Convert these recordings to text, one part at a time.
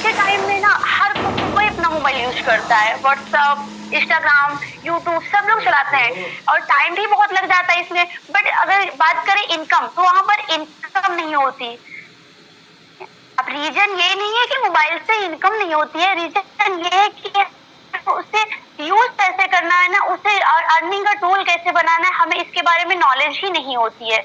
के टाइम में ना हर कोई अपना मोबाइल यूज करता है, व्हाट्सअप, इंस्टाग्राम, यूट्यूब सब लोग चलाते हैं और टाइम भी बहुत लग जाता है इसमें। बट अगर बात करें इनकम, तो वहां पर इनकम नहीं होती। अब रीजन ये नहीं है कि मोबाइल से इनकम नहीं होती है, रीजन ये है कि उसे यूज कैसे करना है ना, उसे अर्निंग का टूल कैसे बनाना है, हमें इसके बारे में नॉलेज ही नहीं होती है।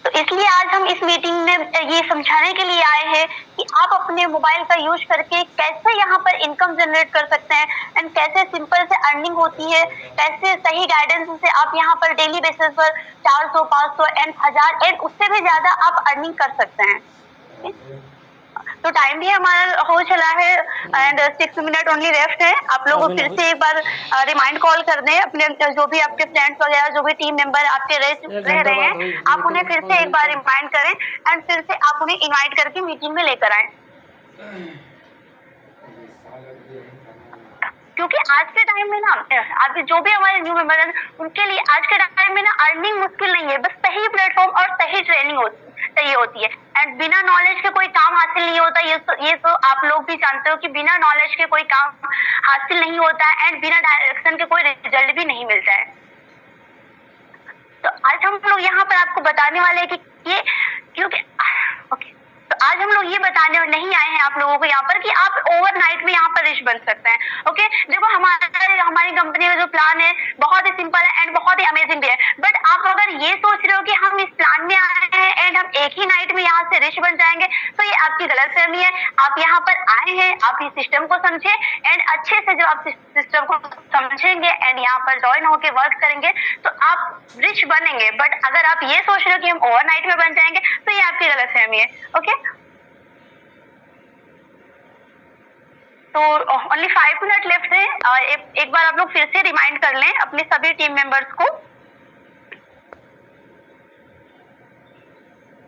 तो इसलिए आज हम इस मीटिंग में ये समझाने के लिए आए हैं कि आप अपने मोबाइल का यूज करके कैसे यहाँ पर इनकम जनरेट कर सकते हैं एंड कैसे सिंपल से अर्निंग होती है, कैसे सही गाइडेंस से आप यहाँ पर डेली बेसिस पर 400, 500 एंड 1000 एंड उससे भी ज्यादा आप अर्निंग कर सकते हैं। तो टाइम भी हमारा हो चला है एंड 6 मिनट ओनली लेफ्ट है। आप लोग फिर से एक बार रिमाइंड कॉल कर दें अपने जो भी आपके फ्रेंड्स वगैरह जो भी टीम मेंबर आपके रह रहे हैं, आप उन्हें फिर से एक बार रिमाइंड करें एंड फिर से आप उन्हें इनवाइट करके मीटिंग में लेकर आए। क्योंकि आज के टाइम में ना अभी जो भी हमारे न्यू मेंबर हैं उनके लिए आज के टाइम में ना अर्निंग मुश्किल नहीं है, बस सही प्लेटफॉर्म और सही ट्रेनिंग चाहिए होती है एंड बिना नॉलेज के कोई काम हासिल नहीं होता। ये तो आप लोग भी जानते हो कि बिना नॉलेज के कोई काम हासिल नहीं होता है एंड बिना डायरेक्शन के कोई रिजल्ट भी नहीं मिलता है। तो आज हम लोग यहाँ पर आपको बताने वाले हैं कि ये क्योंकि ओके, तो आज हम लोग ये बताने नहीं आए हैं आप लोगों को यहाँ पर कि आप ओवरनाइट में यहाँ पर रिच बन सकते हैं। ओके, देखो हमारी कंपनी का जो प्लान है बहुत ही सिंपल है एंड बहुत ही अमेजिंग भी है। बट आप अगर ये सोच रहे हो कि हम इस प्लान में आए हैं एंड हम एक ही नाइट में यहाँ से रिच बन जाएंगे, तो ये आपकी गलतफहमी है। आप यहाँ पर आए हैं, आप इस सिस्टम को समझे एंड अच्छे से जो आप सिस्टम को समझेंगे एंड यहाँ पर ज्वाइन होके वर्क करेंगे तो आप रिच बनेंगे। बट अगर आप ये सोच रहे हो कि हम ओवरनाइट में बन जाएंगे, तो ये आपकी गलतफहमी है। ओके, तो ओनली 5 मिनट लेफ्ट है। एक बार आप लोग फिर से रिमाइंड कर लें अपने सभी टीम मेंबर्स को।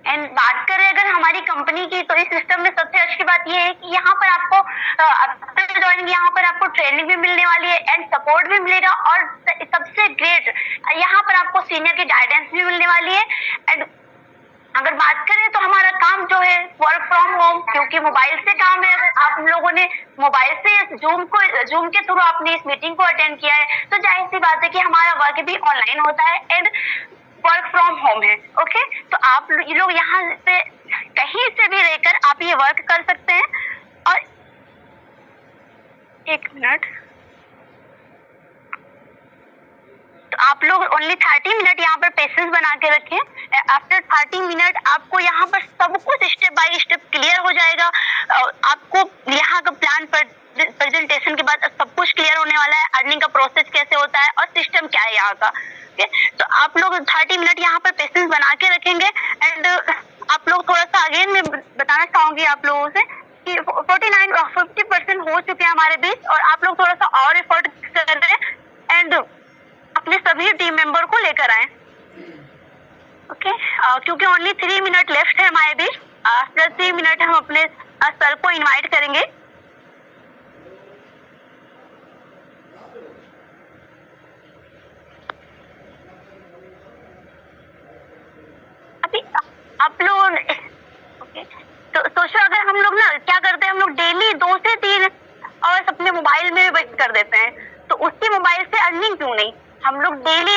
एंड बात करें अगर हमारी कंपनी की, तो इस सिस्टम में सबसे अच्छी बात यह है कि यहाँ पर आपको आफ्टर ज्वाइनिंग यहाँ पर आपको ट्रेनिंग भी मिलने वाली है एंड सपोर्ट भी मिलेगा और सबसे ग्रेट यहाँ पर आपको सीनियर की गाइडेंस भी मिलने वाली है। एंड अगर बात करें तो हमारा काम जो है वर्क फ्रॉम होम, क्योंकि मोबाइल से काम है। अगर आप लोगों ने मोबाइल से जूम के थ्रू आपने इस मीटिंग को अटेंड किया है, तो जाहिर सी बात है कि हमारा वर्क भी ऑनलाइन होता है एंड वर्क फ्रॉम होम है। ओके, तो आप लोग यहाँ पे कहीं से भी रहकर आप ये वर्क कर सकते हैं। और एक मिनट, तो आप लोग ओनली 30 मिनट यहाँ पर पेशेंस बना के रखें। आफ्टर 30 मिनट आपको यहाँ पर सब कुछ स्टेप बाय स्टेप क्लियर हो जाएगा। आपको यहाँ का प्लान पर प्रेजेंटेशन के बाद सब कुछ क्लियर होने वाला है, अर्निंग का प्रोसेस कैसे होता है और सिस्टम क्या है यहाँ का। तो आप लोग 30 मिनट यहाँ पर पेशेंस बना के रखेंगे। एंड आप लोग थोड़ा सा अगेन मैं बताना चाहूंगी आप लोगों से कि 50% हो चुके हैं हमारे बीच और आप लोग थोड़ा सा और एफर्ट कर रहे हैं एंड अपने सभी टीम मेंबर को लेकर आए। ओके, क्योंकि ओनली 3 मिनट लेफ्ट है हमारे बीच। आफ्टर 3 मिनट हम अपने सर को इनवाइट करेंगे। अभी आप लोग ओके, तो सोचो अगर हम लोग ना क्या करते हैं, हम लोग डेली 2 से 3 आवर्स अपने मोबाइल में वेस्ट कर देते हैं, तो उसकी मोबाइल से अर्निंग क्यों नहीं। हम लोग डेली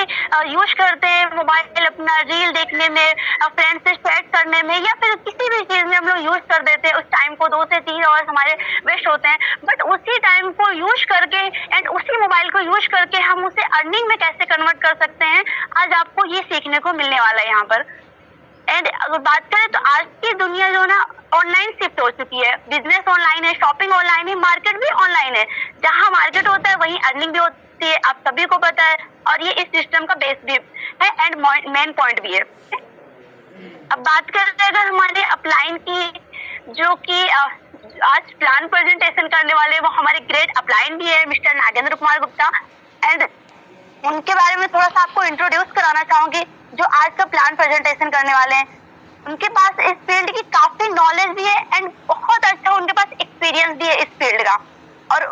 यूज करते हैं मोबाइल अपना रील देखने में, फ्रेंड से चैट करने में या फिर किसी भी चीज में हम लोग यूज कर देते हैं। उस टाइम को 2 से 3 आवर्स हमारे वेस्ट होते हैं। बट उसी टाइम को यूज करके एंड उसी मोबाइल को यूज करके हम उसे अर्निंग में कैसे कन्वर्ट कर सकते हैं, आज आपको ये सीखने को मिलने वाला है यहाँ पर। एंड अगर बात करें तो आज की दुनिया जो ना ऑनलाइन शिफ्ट हो चुकी है। बिजनेस ऑनलाइन है, शॉपिंग ऑनलाइन है, मार्केट भी ऑनलाइन है। जहाँ मार्केट होता है वहीं अर्निंग भी होती है, आप सभी को पता है और ये इस सिस्टम का बेस भी है एंड मेन पॉइंट भी है। अब बात करते हैं अगर हमारे अपलाइन की, जो कि आज प्लान प्रेजेंटेशन करने वाले वो हमारे ग्रेट अपलाइन भी है मिस्टर नागेंद्र कुमार गुप्ता। एंड उनके बारे में थोड़ा सा आपको इंट्रोड्यूस कराना चाहूंगी, जो आज का प्लान प्रेजेंटेशन करने वाले हैं। उनके पास इस फील्ड की काफी नॉलेज भी है एंड बहुत अच्छा उनके पास एक्सपीरियंस भी है इस फील्ड का। और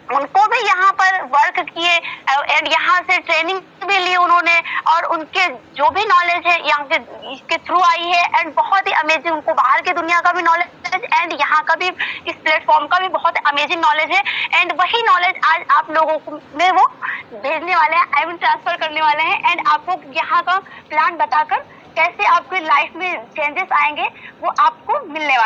उनको भी यहाँ पर वर्क किए एंड यहाँ से ट्रेनिंग भी ली उन्होंने, और उनके जो भी नॉलेज है यहाँ के इसके थ्रू आई है, एंड बहुत ही अमेजिंग, उनको बाहर की दुनिया का भी नॉलेज एंड यहाँ का भी, इस प्लेटफॉर्म का भी बहुत अमेजिंग नॉलेज है। एंड वही नॉलेज आज आप लोगों को में वो भेजने वाले हैं, आई मीन ट्रांसफर करने वाले हैं, एंड आपको यहाँ का प्लान बताकर कैसे आपकी लाइफ में चेंजेस आएंगे वो आपको मिलने वाला।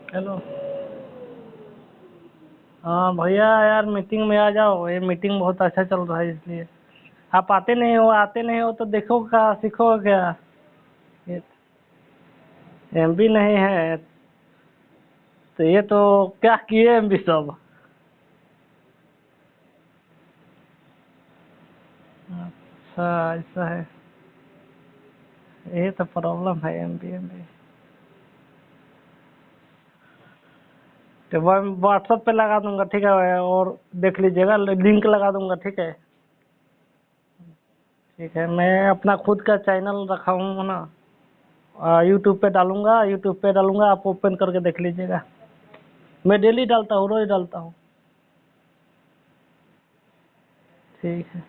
हेलो। हाँ भैया यार मीटिंग में आ जाओ, ये मीटिंग बहुत अच्छा चल रहा है इसलिए। आप आते नहीं हो तो देखो क्या सीखो क्या। ये एमबी नहीं है तो ये तो क्या किए एमबी सब। अच्छा ऐसा है, ये तो प्रॉब्लम है एमबी। तो मैं व्हाट्सएप पे लगा दूंगा, ठीक है, और देख लीजिएगा, लिंक लगा दूंगा, ठीक है। ठीक है, मैं अपना खुद का चैनल रखा हूँ ना, यूट्यूब पे डालूंगा, आप ओपन करके देख लीजिएगा। मैं डेली डालता हूँ, रोज डालता हूँ। ठीक है।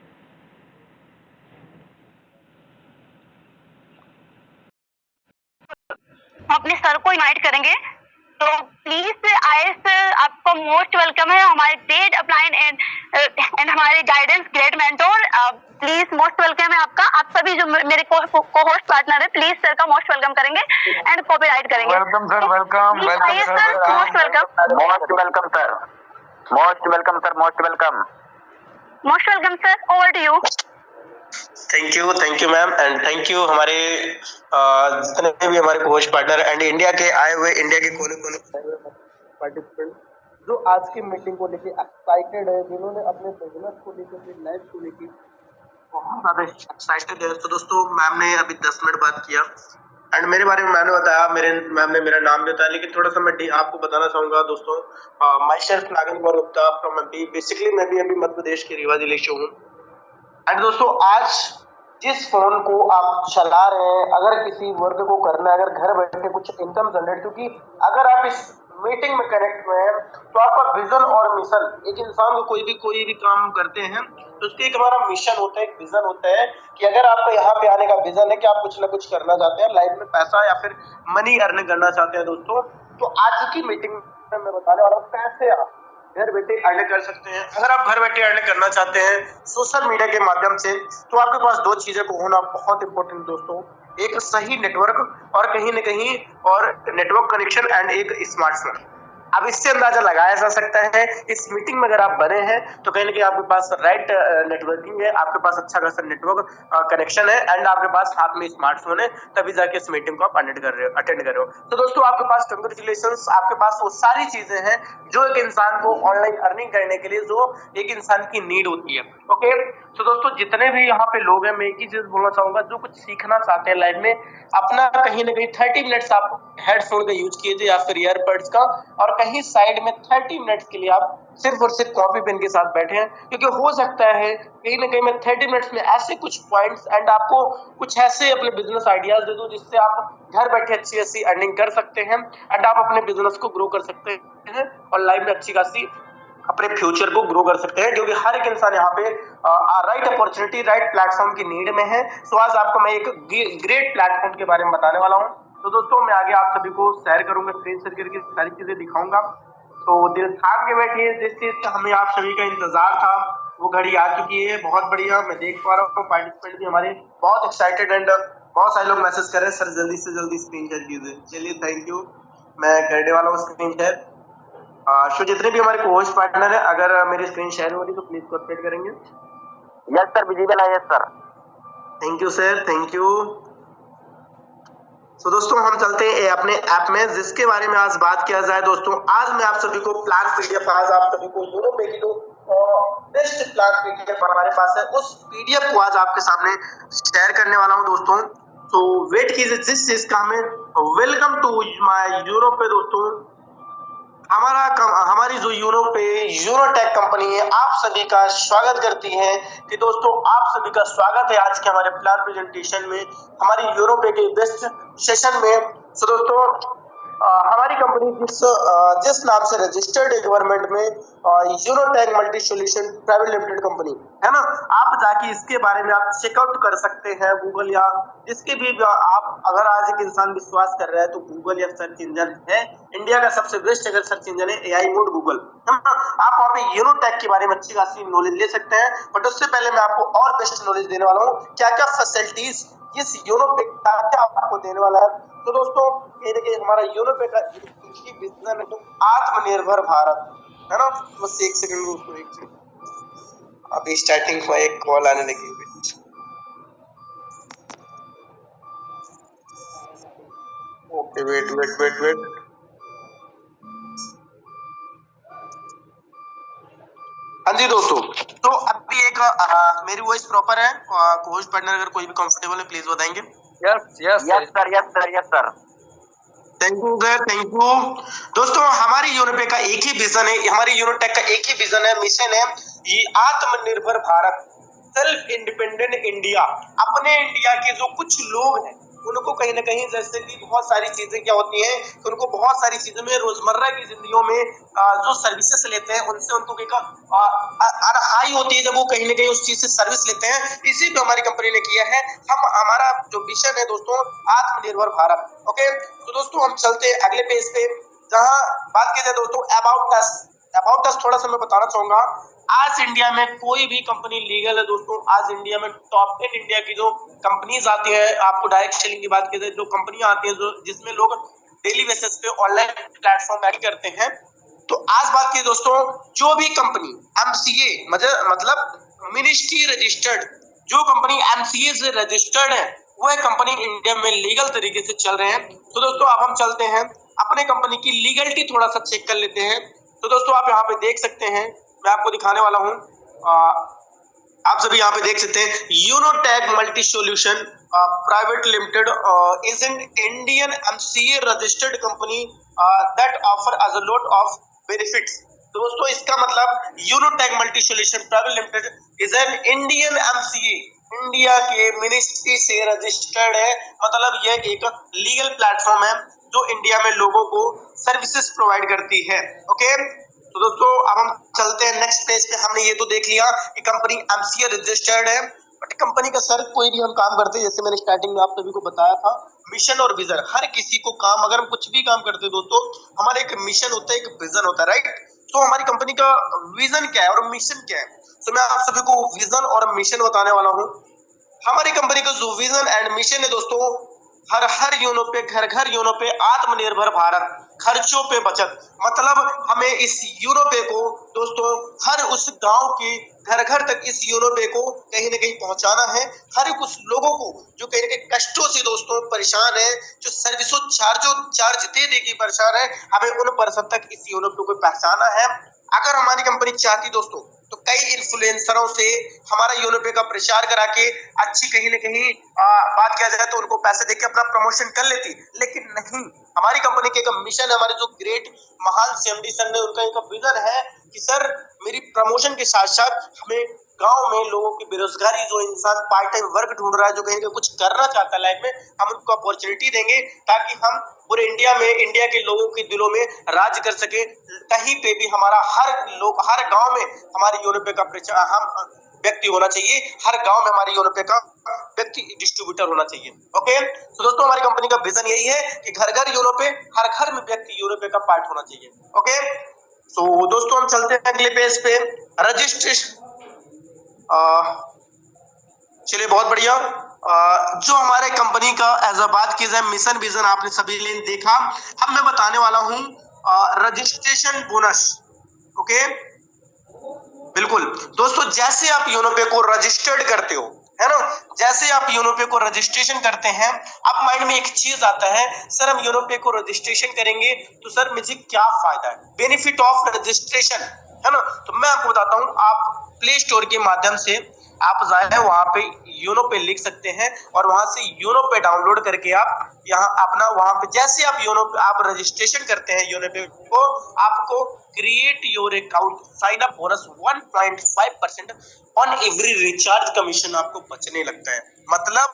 अपने सर को इनवाइट करेंगे, तो प्लीज आयस आपको मोस्ट वेलकम है, हमारे ग्रेट अपलाइन एंड हमारे guidance great mentor, please most welcome है आपका। आप सभी जो मेरे को होस्ट पार्टनर है, प्लीज सर का मोस्ट वेलकम करेंगे एंड कॉपीराइट करेंगे। वेलकम सर, वेलकम आयस sir, most welcome. Most welcome sir, most welcome sir, most welcome. Most welcome sir, over to you. Thank you ma'am, and thank you हमारे जितने भी हमारे host partner and India के आए हुए, India के कोने कोने पार्टिसिपेंट जो आज की मीटिंग को लेके एक्साइटेड है, जिन्होंने अपने बिजनेस को लेकर, अपनी लाइफ को लेके बहुत ज्यादा एक्साइटेड है। तो दोस्तों मैम ने अभी 10 मिनट बात किया एंड मेरे बारे में मैंने बताया, मैम ने मेरा नाम बताया, लेकिन थोड़ा सा मैं आपको बताना चाहूंगा दोस्तों। माई सेल्फ नागिन गौर गुप्ता फ्रॉम एमपी। बेसिकली मैं भी अभी मध्य प्रदेश के रीवा जिले से हूँ। एंड दोस्तों आज जिस फोन को आप चला रहे हैं, अगर किसी वर्क को करना है, अगर घर बैठे कुछ इनकम जनरेट, क्योंकि अगर आप इस मीटिंग में कनेक्ट हुए हैं तो आपका विजन और मिशन, एक इंसान को कोई भी काम करते हैं तो उसके एक हमारा मिशन होता है, एक विजन होता है कि अगर आपका यहाँ पे आने का विजन है कि आप कुछ ना कुछ करना चाहते हैं लाइफ में, पैसा या फिर मनी अर्न करना चाहते हैं दोस्तों, तो आज की मीटिंग में मैं बताने वाला हूँ कैसे आप घर बैठे अर्न कर सकते हैं। अगर आप घर बैठे अर्न करना चाहते हैं सोशल मीडिया के माध्यम से, तो आपके पास दो चीजें को होना बहुत इंपॉर्टेंट दोस्तों, एक सही नेटवर्क और कहीं न कहीं और नेटवर्क कनेक्शन एंड एक स्मार्टफोन। अब इससे अंदाजा लगाया जा सकता है इस मीटिंग में अगर आप बने हैं तो कहीं ना कहीं आपके पास राइट नेटवर्किंग है, आपके पास अच्छा खासा नेटवर्क कनेक्शन है एंड आपके पास हाथ में स्मार्टफोन है, तभी जाके इस मीटिंग को आप अटेंड कर रहे हो। तो दोस्तों आपके पास कंग्रेचुलेशंस, आपके पास वो सारी चीजें हैं जो एक इंसान को ऑनलाइन अर्निंग करने के लिए, जो एक इंसान की नीड होती है। ओके, तो दोस्तों जितने भी यहाँ पे लोग हैं, मैं एक ही चीज बोलना चाहूंगा, जो कुछ सीखना चाहते हैं लाइफ में, अपना कहीं ना कहीं 30 मिनट्स आप हेडफोन का यूज कीजिए या फिर ईयरबड्स का, और कहीं साइड में 30 मिनट्स के लिए आप सिर्फ और सिर्फ कॉपी पेन के साथ बैठे हैं, क्योंकि हो सकता है कहीं ना कहीं मैं 30 मिनट्स में ऐसे कुछ पॉइंट्स एंड आपको कुछ ऐसे अपने बिजनेस आइडियाज दे दूं जिससे आप घर बैठे अच्छी अच्छी अर्निंग कर सकते हैं एंड आप अपने बिजनेस को ग्रो कर सकते हैं और लाइफ में अच्छी खासी अपने फ्यूचर को ग्रो कर सकते हैं, क्योंकि हर एक इंसान यहाँ पे राइट अपॉर्चुनिटी, राइट प्लेटफॉर्म की नीड में है। सो आज आपको मैं एक ग्रेट प्लेटफॉर्म के बारे में बताने वाला हूँ। तो दोस्तों मैं आगे आप सभी को शेयर करूंगा, स्क्रीन शेयर करके सारी चीजें दिखाऊंगा। तो दिल थाम के बैठिए, जिस चीज का हमें आप सभी का इंतजार था वो घड़ी आ चुकी है। बहुत बढ़िया, मैं देख पा रहा हूँ पार्टिसिपेंट भी हमारे बहुत एक्साइटेड एंड बहुत सारे लोग मैसेज कर रहे हैं, सर जल्दी से जल्दी स्क्रीन शेयर कीजिए। चलिए थैंक यू, मैं करने वाला हूँ स्क्रीन शेयर। सो जितने भी हमारे होस्ट पार्टनर है, अगर मेरी स्क्रीन शेयर हो रही तो प्लीज कोऑपरेट करेंगे। यस सर, विजिबल है। Yes sir, thank you sir, thank you. तो दोस्तों हम चलते हैं अपने ऐप में, जिसके बारे में आज बात किया जाए। दोस्तों आज मैं आप सभी को प्लान पीडीएफ, आज आप सभी को यूरोप में की जो बेस्ट प्लान पीडीएफ हमारे पास है, उस पीडीएफ को आज आपके सामने शेयर करने वाला हूं दोस्तों। तो वेट कीजिए, जिस चीज का हमें वेलकम टू माय यूरोप पे दोस्तों हमारी जो यूरोटेक कंपनी है आप सभी का स्वागत करती है कि दोस्तों आप सभी का स्वागत है आज के हमारे प्लान प्रेजेंटेशन में, हमारी यूरोप के बेस्ट सेशन में। तो दोस्तों हमारी कंपनी जिस नाम से रजिस्टर्ड है गवर्नमेंट में, Eurotech multi solution private limited company है ना, आप जाके इसके बारे में आप चेकआउट कर सकते हैं गूगल या इसके भी आप, अगर आज एक इंसान विश्वास कर रहा है तो गूगल या सर्च इंजन है इंडिया का सबसे बेस्ट अगर सर्च इंजन है एआई मोड गूगल, है ना। आप वहाँ पे यूरोटेक के बारे में अच्छी खासी नॉलेज ले सकते हैं, बट उससे पहले मैं आपको और बेस्ट नॉलेज देने वाला हूँ क्या क्या फैसिलिटीज इस यूरोटेक का क्या आपको देने वाला है। तो दोस्तों हमारा यूरोप का विजन है तो आत्मनिर्भर भारत, है ना। बस एक सेकंड अभी स्टार्टिंग में एक कॉल आने लगी। Okay wait. हाँ जी दोस्तों, तो अभी एक मेरी वॉइस प्रॉपर है, होस्ट पार्टनर अगर कोई भी कंफर्टेबल है प्लीज बताएंगे। Yes sir. Thank you sir, thank you. दोस्तों हमारी यूरोप का एक ही विजन है, हमारी यूरोटेक का एक ही विजन है, मिशन है, ये आत्मनिर्भर भारत, सेल्फ इंडिपेंडेंट इंडिया। अपने इंडिया के जो कुछ लोग हैं उनको कहीं ना कहीं, जैसे कि बहुत सारी चीजें क्या होती हैं, तो उनको बहुत सारी चीजों में रोजमर्रा की जिंदगियों में जो सर्विसेज लेते हैं उनसे उनको हाई होती है जब वो कहीं ना कहीं उस चीज से सर्विस लेते हैं। इसी पे हमारी कंपनी ने किया है, हमारा जो मिशन है दोस्तों आत्मनिर्भर भारत। ओके, तो दोस्तों हम चलते हैं अगले पेज पे, जहां बात की जाए दोस्तों अबाउट अस थोड़ा सा मैं बताना चाहूंगा। आज इंडिया में कोई भी कंपनी लीगल है दोस्तों, आज इंडिया में टॉप 10 इंडिया की जो कंपनीज आती है, आपको डायरेक्ट सेलिंग की बात की जाए जो कंपनियां आती है जो जिसमें लोग डेली बेसिस पे ऑनलाइन प्लेटफॉर्म ऐड करते हैं, तो आज बात की दोस्तों जो भी कंपनी एमसीए मतलब मिनिस्ट्री रजिस्टर्ड, जो कंपनी एमसीए से रजिस्टर्ड है वह कंपनी इंडिया में लीगल तरीके से चल रहे हैं। तो दोस्तों अब हम चलते हैं अपने कंपनी की लीगलिटी थोड़ा सा चेक कर लेते हैं। तो दोस्तों आप यहाँ पे देख सकते हैं, मैं आपको दिखाने वाला हूँ, आप सभी यहाँ पे देख सकते हैं Eurotech multi solution private limited is an Indian MCA registered company that offer as a lot of benefits. तो दोस्तों इसका मतलब Eurotech multi solution private limited is an Indian MCA, India के मिनिस्ट्री से रजिस्टर्ड है, मतलब यह एक लीगल प्लेटफॉर्म है जो इंडिया में लोगों को सर्विसेज प्रोवाइड करती है। ओके, तो दोस्तों अब हम चलते हैं नेक्स्ट पेज पे। हमने ये तो देख लिया कि कंपनी एमसीए रजिस्टर्ड है, बट कंपनी का सर कोई भी हम काम करते हैं, जैसे मैंने स्टार्टिंग में आप सभी को बताया था, मिशन और विजन, हर किसी को काम, अगर हम कुछ भी काम करते हैं दोस्तों हमारा एक मिशन होता है, एक विजन होता है, राइट। तो हमारी कंपनी का विजन क्या है और मिशन क्या है, तो मैं आप सभी को विजन और मिशन बताने वाला हूँ। हमारी कंपनी का जो विजन एंड मिशन है दोस्तों, हर यूरोप पे, घर यूरोप पे आत्मनिर्भर भारत, खर्चों पे बचत, मतलब हमें इस यूरोप को दोस्तों हर उस गांव के घर तक इस यूरोप को कहीं ना कहीं पहुंचाना है। हर उस लोगों को जो कहीं ना कहीं कष्टों से दोस्तों परेशान है, जो सर्विसों चार्ज दे के परेशान है, हमें उन पर्सन तक इस यूरोप को पहुंचाना है। अगर हमारी कंपनी चाहती दोस्तों तो कई इन्फ्लुएंसरों से हमारा यूरोप का प्रचार करा के अच्छी कहीं ना कहीं बात किया जाए तो उनको पैसे देके अपना प्रमोशन कर लेती, लेकिन नहीं, हमारी कंपनी के एक मिशन है, हमारे जो ग्रेट महान सीएमडी सर ने उनका एक विजन है कि सर मेरी प्रमोशन के साथ साथ हमें गांव में लोगों की बेरोजगारी, जो इंसान पार्ट टाइम वर्क ढूंढ रहा है, जो कहीं कुछ करना चाहता है लाइफ में, हम उनको अपॉर्चुनिटी देंगे ताकि हम पूरे इंडिया में, इंडिया के लोगों के दिलों में राज कर सके। कहीं पे भी हमारा हर गांव में हमारे यूरोप का प्रचार हम व्यक्ति होना चाहिए, हर गांव में हमारे यूरोप का व्यक्ति डिस्ट्रीब्यूटर होना चाहिए। ओके, तो दोस्तों हमारी कंपनी का विजन यही है कि घर यूरोप, हर घर में व्यक्ति यूरोप का पार्ट होना चाहिए। ओके, तो दोस्तों हम चलते हैं अगले पेज पे, रजिस्ट्रेशन। चलिए बहुत बढ़िया। जो हमारे कंपनी का एज अ बात की जाए मिशन विजन आपने सभी ने देखा, अब मैं बताने वाला हूं रजिस्ट्रेशन बोनस। ओके, बिल्कुल दोस्तों, जैसे आप यूरोप को रजिस्टर्ड करते हो, है ना, जैसे आप यूरोप को रजिस्ट्रेशन करते हैं, अब माइंड में एक चीज आता है, सर हम यूरोप को रजिस्ट्रेशन करेंगे तो सर मुझे क्या फायदा है, बेनिफिट ऑफ रजिस्ट्रेशन, है ना। तो मैं आपको बताता हूं, आप प्ले स्टोर के माध्यम से आप जाए वहां पे योनो पे लिख सकते हैं और वहां से योनो पे डाउनलोड करके आप यहाँ अपना वहां पे जैसे आप योनो पे आप रजिस्ट्रेशन करते हैं योनो पे को आपको create your account sign up bonus 1.5% on every recharge commission आपको बचने लगता है। मतलब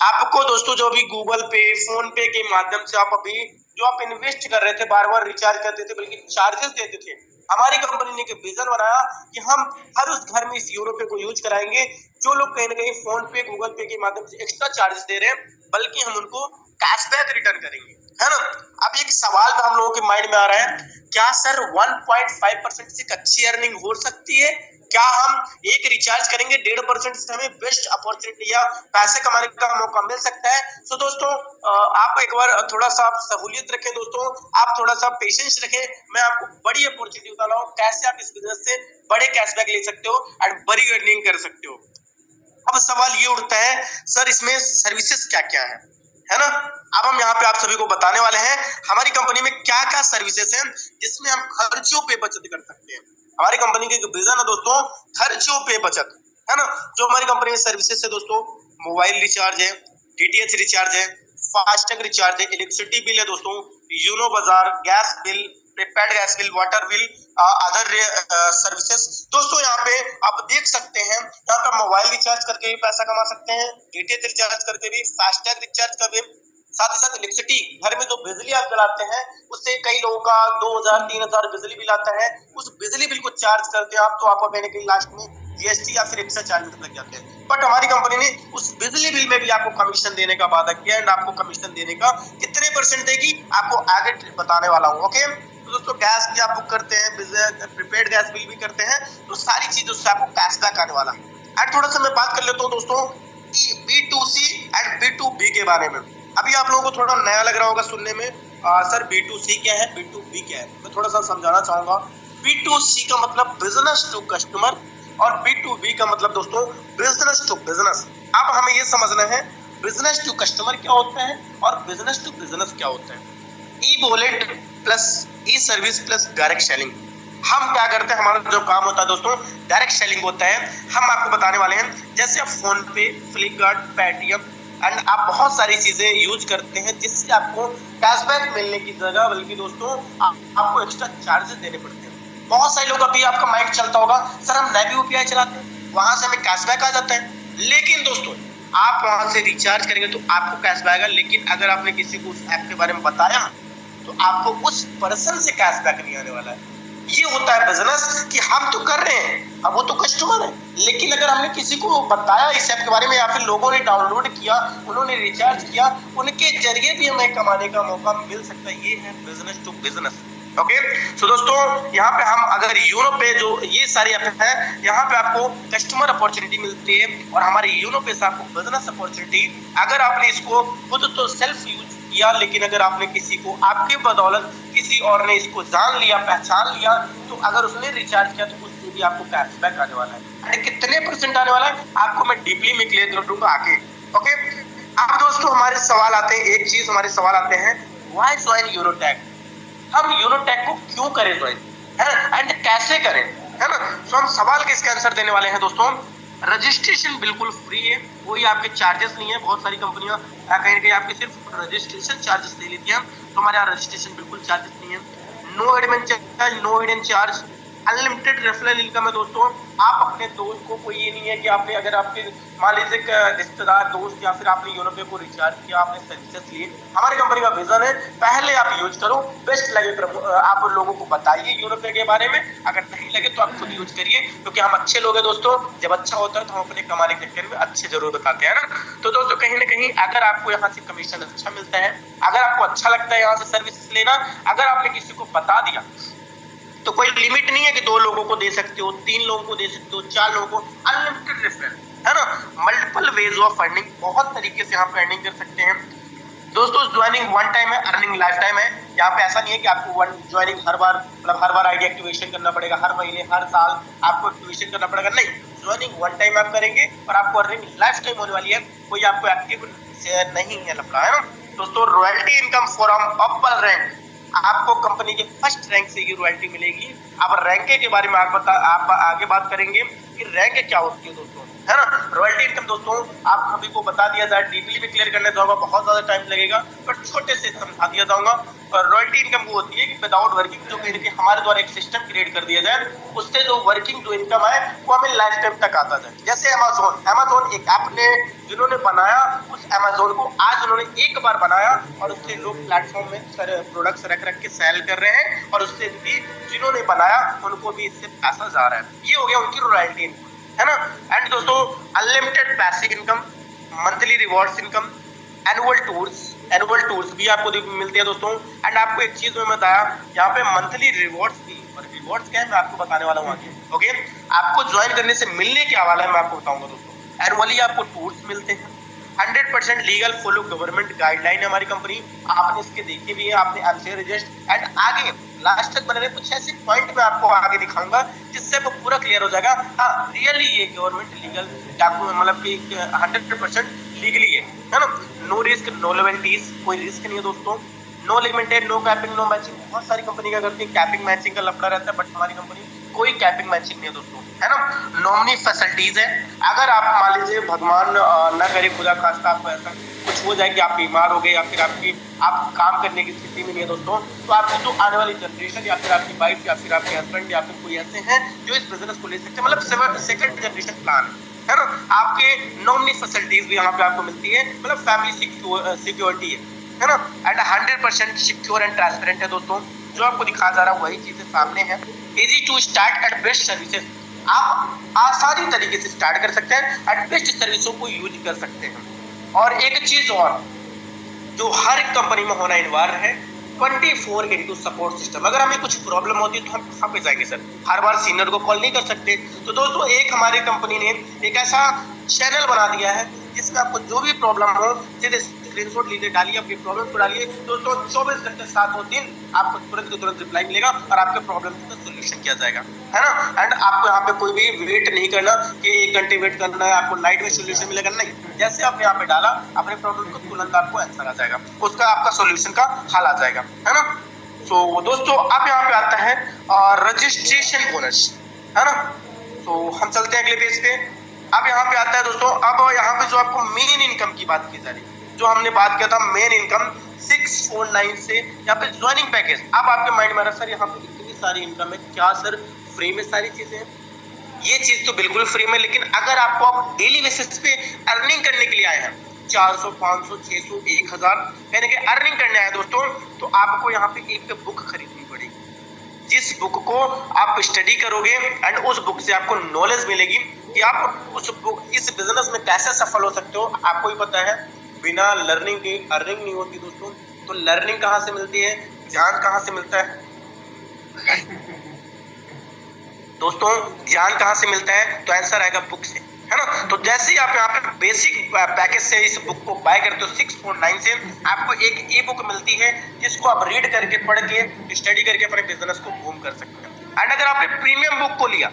आपको दोस्तों जो भी गूगल पे फोन पे के माध्यम से आप अभी जो आप इन्वेस्ट कर रहे थे बार बार रिचार्ज करते थे बल्कि चार्जेस देते थे, हमारी कंपनी ने एक विजन बनाया कि हम हर उस घर में इस यूरो पे को यूज कराएंगे जो लोग कहीं ना कहीं फोन पे गूगल पे के माध्यम से एक्स्ट्रा चार्जेस दे रहे हैं, बल्कि हम उनको कैशबैक रिटर्न करेंगे, है ना। अब एक सवाल हम लोगों के माइंड में आ रहा है, क्या सर 1.5% से अच्छी अर्निंग हो सकती है? क्या हम एक रिचार्ज करेंगे 1.5% से हमें बेस्ट अपॉर्चुनिटी या पैसे कमाने का मौका मिल सकता है? तो दोस्तों आप एक बार थोड़ा सा आप सहूलियत रखें दोस्तों, आप थोड़ा सा पेशेंस रखें, मैं आपको बड़ी अपॉर्चुनिटी बता रहा हूँ कैसे आप इस बिजनेस से बड़े कैशबैक ले सकते हो एंड बड़ी अर्निंग कर सकते हो। अब सवाल ये उठता है सर इसमें सर्विसेज क्या क्या है ना। अब हम यहाँ पे आप सभी को बताने वाले हैं हमारी कंपनी में क्या क्या सर्विसेज हैं जिसमें हम खर्चों पे बचत कर सकते हैं। हमारी कंपनी के विजन है दोस्तों खर्चों पे बचत, है ना। जो हमारी कंपनी में सर्विसेज है दोस्तों, मोबाइल रिचार्ज है, डीटीएच रिचार्ज है, फास्टैग रिचार्ज है, इलेक्ट्रिसिटी बिल है दोस्तों, यूनो बाजार, gas bill, prepaid gas bill, water bill, other services. दोस्तों यहाँ पे आप देख सकते हैं यहाँ पे मोबाइल रिचार्ज करके भी पैसा कमा सकते हैं, डीटीएच रिचार्ज करके भी, फास्टैग रिचार्ज का भी, साथ ही साथ इलेक्ट्रिसिटी घर में जो बिजली आप जलाते हैं उससे कई लोगों का 2000-3000 बिजली बिल आता है, उस बिजली बिल को चार्ज करते हैं आप तो आपको कहीं ना कहीं लास्ट में जीएसटी या फिर एक्स्ट्रा चार्जेस लग जाते हैं। बट हमारी कंपनी ने उस बिजली बिल में भी आपको कमीशन देने का वादा किया है, आपको कमीशन देने का कितने % देगी आपको आगे बताने वाला हूँ। ओके, तो दोस्तों गैस भी आप बुक करते हैं, प्रीपेड गैस बिल भी करते हैं, तो सारी चीजों से आपको कैशबैक आने वाला है। एंड थोड़ा सा मैं बात कर लेता हूँ दोस्तों B2C एंड B2B के बारे में। अभी आप लोगों को थोड़ा नया लग रहा होगा सुनने में, सर B2C क्या है, B2B क्या है, मैं थोड़ा सा समझाना चाहूंगा। B2C का मतलब बिजनेस टू कस्टमर और B2B का मतलब दोस्तों बिजनेस टू बिजनेस। अब हमें ये समझना है बिजनेस टू कस्टमर क्या होता है और बिजनेस टू बिजनेस क्या होता है। ई वॉलेट प्लस ई सर्विस प्लस डायरेक्ट सेलिंग। हम क्या करते हैं, हमारा जो काम होता है दोस्तों डायरेक्ट सेलिंग होता है। हम आपको बताने वाले हैं जैसे आप फोन पे, फ्लिपकार्ट, पेटीएम एंड आप बहुत सारी चीजें यूज करते हैं जिससे आपको कैशबैक मिलने की जगह बल्कि दोस्तों आपको एक्स्ट्रा चार्जेस देने पड़ते हैं। बहुत सारे लोग अभी आपका माइंड चलता होगा सर हम नए यूपीआई चलाते हैं वहां से हमें कैशबैक आ जाता है, लेकिन दोस्तों आप वहां से रिचार्ज करेंगे तो आपको कैशबैक आएगा, लेकिन अगर आपने किसी को उस ऐप के बारे में बताया तो आपको उस पर्सन से कैशबैक नहीं आने वाला है। ये होता है बिजनेस कि हम तो कर रहे हैं, अब वो तो कस्टमर है, लेकिन अगर हमने किसी को बताया इस ऐप के बारे में या फिर लोगों ने डाउनलोड किया, उन्होंने रिचार्ज किया, उनके जरिए भी हमें कमाने का मौका मिल सकता है। ये है बिजनेस टू बिजनेस। ओके, सो दोस्तों यहाँ पे हम अगर यूनो पे जो ये सारी ऐप है यहाँ पे आपको कस्टमर अपॉर्चुनिटी मिलती है और हमारे यूनो पे से आपको बिजनेस अपॉर्चुनिटी। अगर आपने इसको खुद तो सेल्फ यूज किया, लेकिन अगर आपने किसी को आपके बदौलत किसी और ने इसको जान लिया, पहचान लिया, तो अगर उसने रिचार्ज किया तो उससे भी आपको कैशबैक आने वाला है। कितने % आने वाला है आपको मैं डीपली में क्लियर कर दूंगा आगे। ओके, अब दोस्तों हमारे सवाल आते हैं, एक चीज हमारे सवाल आते हैं, व्हाई ज्वाइन यूरोटैग। हम यूरोटैग को क्यों करें ज्वाइन है एंड कैसे करें, है ना। तो हम सवाल के इसका आंसर देने वाले हैं दोस्तों। रजिस्ट्रेशन बिल्कुल फ्री है, कोई आपके चार्जेस नहीं है। बहुत सारी कंपनियां कहीं ना कहीं आपके सिर्फ रजिस्ट्रेशन चार्जेस ले लेती हैं, तो हमारे यहाँ रजिस्ट्रेशन बिल्कुल चार्जेस नहीं है। No admin charge, no hidden charge, unlimited referral income है दोस्तों। आप अपने दोस्त को, कोई ये नहीं है कि आपने अगर आपके मान लीजिए रिश्तेदार दोस्त या फिर आपने यूनो पे को रिचार्ज किया, आपने सर्विसेज लिए, हमारी कंपनी का विजन है पहले आप यूज करो, बेस्ट लगे आप लोगों को बताइए यूनो पे के बारे में, अगर नहीं लगे तो आप खुद यूज करिए, क्योंकि हम अच्छे लोग हैं दोस्तों। जब अच्छा होता है तो हम अपने कमाने के चक्कर में अच्छे जरूर बताते हैं ना। तो दोस्तों कहीं ना कहीं अगर आपको यहाँ से कमीशन अच्छा मिलता है, अगर आपको अच्छा लगता है यहाँ से सर्विस लेना, अगर आपने किसी को बता दिया तो कोई लिमिट नहीं है कि 2 लोगों को दे सकते हो, 3 लोगों को दे सकते हो, 4 लोगों को, अनलिमिटेड रेफरल, है ना। मल्टीपल वेज ऑफ अर्निंग, बहुत तरीके से यहाँ पे अर्निंग कर सकते हैं दोस्तों। ज्वाइनिंग वन टाइम है, अर्निंग लाइफ टाइम है। यहाँ पे ऐसा नहीं है कि आपको ज्वाइनिंग हर बार आईडी एक्टिवेशन करना पड़ेगा, हर महीने हर साल आपको एक्टिवेशन करना पड़ेगा, नहीं। ज्वाइनिंग वन टाइम आप करेंगे और आपको अर्निंग लाइफ टाइम होने वाली है, कोई आपको एक्टिव नहीं है लफड़ा, है ना दोस्तों। Royalty income from upper rank, आपको कंपनी के फर्स्ट रैंक से ये रॉयल्टी मिलेगी। अब रैंक के बारे में आप आगे बात करेंगे कि रैंक क्या होती है दोस्तों, है ना। रॉयल्टी इनकम दोस्तों आप सभी को बता दिया जाए, डीपली भी क्लियर करने जाऊंगा, बहुत ज्यादा टाइम लगेगा, पर छोटे से समझा दिया जाऊंगा। और रॉयल्टी इनकम वो होती है कि विदाउट वर्किंग जो कहीं ना कहीं हमारे द्वारा एक सिस्टम क्रिएट कर दिया जाए, उससे जो वर्किंग जो इनकम है वो हमें लाइफ टाइम तक आता जाए। जैसे अमेज़न एक ऐप ने जिन्होंने बनाया, उस अमेज़न को आज उन्होंने एक बार बनाया और उससे लोग प्लेटफॉर्म में सारे प्रोडक्ट्स रख के सेल कर रहे हैं, और उससे भी जिन्होंने बनाया उनको भी इससे पैसा जा रहा है। ये हो गया उनकी रॉयल्टी इनकम, है ना। एंड दोस्तों unlimited passive income, monthly rewards income, annual tours भी आपको मिलते हैं दोस्तों। एंड आपको एक चीज मैं बताया, यहाँ पे मंथली रिवॉर्ड्स भी, और रिवॉर्ड्स क्या है मैं आपको बताने वाला हूँ आगे। ओके, आपको ज्वाइन करने से मिलने क्या वाला है मैं आपको बताऊंगा दोस्तों। एनुअली आपको टूर्स मिलते हैं, 100% लीगल, फॉलो गवर्नमेंट गाइडलाइन है हमारी कंपनी, आपने इसके देखे भी है, आपने एमसीए रजिस्टर। एंड आगे लास्ट तक बने रहे, कुछ ऐसे पॉइंट मैं आपको आगे दिखाऊंगा जिससे वो पूरा क्लियर हो जाएगा। हाँ, रियली ये गवर्नमेंट लीगल मतलब कि 100% लीगली है ना। नो रिस्क नो लिमिटेज, कोई रिस्क नहीं है दोस्तों। No limited, no capping, no matching. बहुत सारी कंपनी क्या करती है, कैपिंग मैचिंग का लफड़ा रहता है, बट हमारी कंपनी कोई कैपिंग मैचिंग नहीं है दोस्तों, है ना। नॉमिनी फैसिलिटीज है, अगर आप मान लीजिए भगवान न करे खुदा खास्ता आपको ऐसा कुछ हो जाए कि आप बीमार हो गए या फिर आप काम करने की स्थिति में नहीं है दोस्तों, तो आपकी जो आने वाली जनरेशन या फिर आपकी वाइफ या फिर आपके हस्बैंड या फिर कोई ऐसे हैं जो इस बिजनेस को ले सकते हैं, मतलब सेकंड जनरेशन प्लान है ना। आपके नॉमिनी फैसिलिटीज भी यहाँ पे आपको मिलती है, मतलब फैमिली सिक्योरिटी है ना। एंड 100% सिक्योर एंड ट्रांसपेरेंट है दोस्तों, जो आपको दिखाया जा रहा है वही चीजें सामने है। Easy to start at best services, आप आसानी तरीके से स्टार्ट कर सकते हैं, एट बेस्ट सर्विसों को यूज कर सकते हैं। और एक चीज और जो हर कंपनी में होना अनिवार्य है, 24x सपोर्ट सिस्टम। अगर हमें कुछ प्रॉब्लम होती है तो हम कहाँ पे जाएंगे सर, हर बार सीनियर को कॉल नहीं कर सकते। तो दोस्तों एक हमारी कंपनी ने एक ऐसा चैनल बना दिया है जिसमें आपको जो भी प्रॉब्लम हो सीधे स्क्रीनशॉट लीजिए, डालिए, अपनी प्रॉब्लम को डालिए दोस्तों, 24 घंटे 7 दिन आपको तुरंत रिप्लाई मिलेगा और आपके प्रॉब्लम का सोल्यूशन किया जाएगा, है ना। एंड आपको यहाँ पे कोई भी वेट नहीं करना कि 1 घंटे वेट करना है, आपको नाइट में सोल्यूशन मिलेगा, नहीं। जैसे आपने यहाँ पे डाला अपने प्रॉब्लम को तुरंत आपको आंसर आ जाएगा, उसका आपका सोल्यूशन का हल आ जाएगा, है ना। तो दोस्तों अब यहाँ पे आता है रजिस्ट्रेशन बोनस, है ना। तो हम चलते हैं अगले पेज पे। अब यहाँ पे आता है दोस्तों, अब यहाँ पे जो आपको मेन इनकम की बात की जा रही है, जो हमने बात किया था मेन इनकम 649 से यहाँ पे ज्वाइनिंग पैकेज। अब आपके माइंड में आ रहा सर यहाँ पे इतनी सारी इनकम है, क्या सर फ्री में सारी चीजें हैं? ये चीज तो बिल्कुल फ्री में, लेकिन अगर आपको आप डेली बेसिस पे अर्निंग करने के लिए आए हैं, 400, 500, 600, 1000 यानी कि अर्निंग करने आए दोस्तों, तो आपको यहाँ पे एक बुक खरीदनी पड़ेगी, जिस बुक को आप स्टडी करोगे एंड उस बुक से आपको नॉलेज मिलेगी कि आप उस बुक इस बिजनेस में कैसे सफल हो सकते हो। आपको ही पता है बिना लर्निंग के अर्निंग नहीं होती दोस्तों। तो लर्निंग कहाँ से मिलती है, ज्ञान कहाँ से मिलता है दोस्तों, ज्ञान कहाँ से मिलता है? तो आंसर आएगा बुक से, है ना। तो जैसे ही आप यहाँ पे बेसिक पैकेज से इस बुक को बाय करते हो 649 से, आपको एक ई बुक मिलती है जिसको आप रीड करके, पढ़ के, स्टडी करके अपने बिजनेस को बूम कर सकते हैं। एंड अगर आपने प्रीमियम बुक को लिया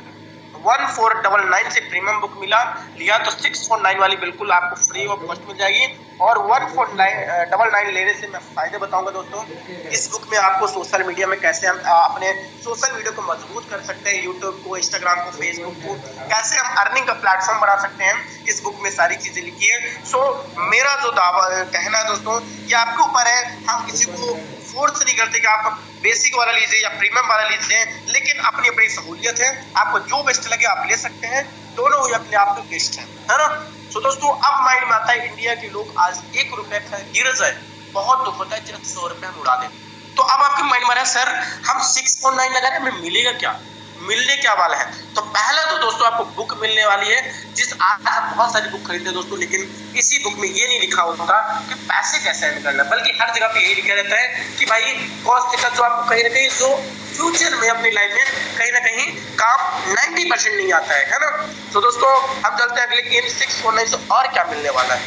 1499 से प्रीमियम बुक लिया तो 649 वाली बिल्कुल आपको फ्री ऑफ कॉस्ट मिल जाएगी। और 1499 लेने से मैं फायदे बताऊंगा दोस्तों। इस बुक में आपको सोशल मीडिया में कैसे हम अपने सोशल मीडिया को मजबूत कर सकते हैं, यूट्यूब को, इंस्टाग्राम को, फेसबुक को, कैसे हम अर्निंग का प्लेटफॉर्म बना सकते हैं, इस बुक में सारी चीजें लिखी है। सो मेरा जो दावा कहना है दोस्तों, ये आपके ऊपर है, हम किसी को फोर्स नहीं करते कि आप बेसिक वाला लीजिए या प्रीमियम वाला लीजिए, लेकिन अपनी अपनी सहूलियत है, आपको जो बेस्ट लगे आप ले सकते हैं, दोनों ही अपने आप में बेस्ट है ना। तो दोस्तों अब माइंड में आता है इंडिया के लोग आज 1 रुपए का गिर जाए बहुत दुख होता है, जब 100 रुपए हम उड़ा दें। तो अब आपके माइंड में आ रहा है सर हम 649 लगा रहे हैं, हमें मिलेगा क्या, मिलने क्या वाला है? तो पहला तो दोस्तों आपको बुक मिलने वाली है, जिस आज आप बहुत सारी बुक खरीदते हैं दोस्तों, लेकिन इसी बुक में ये नहीं लिखा होता कि पैसे कैसे अर्न करना, बल्कि हर जगह पे यही लिखा रहता है कि भाई कॉस्ट का जो आपको कहीं ना कहीं जो फ्यूचर में अपनी लाइफ में कहीं ना कहीं काम 90% नहीं आता है ना। तो दोस्तों हम चलते हैं अगले 649 से और क्या मिलने वाला है।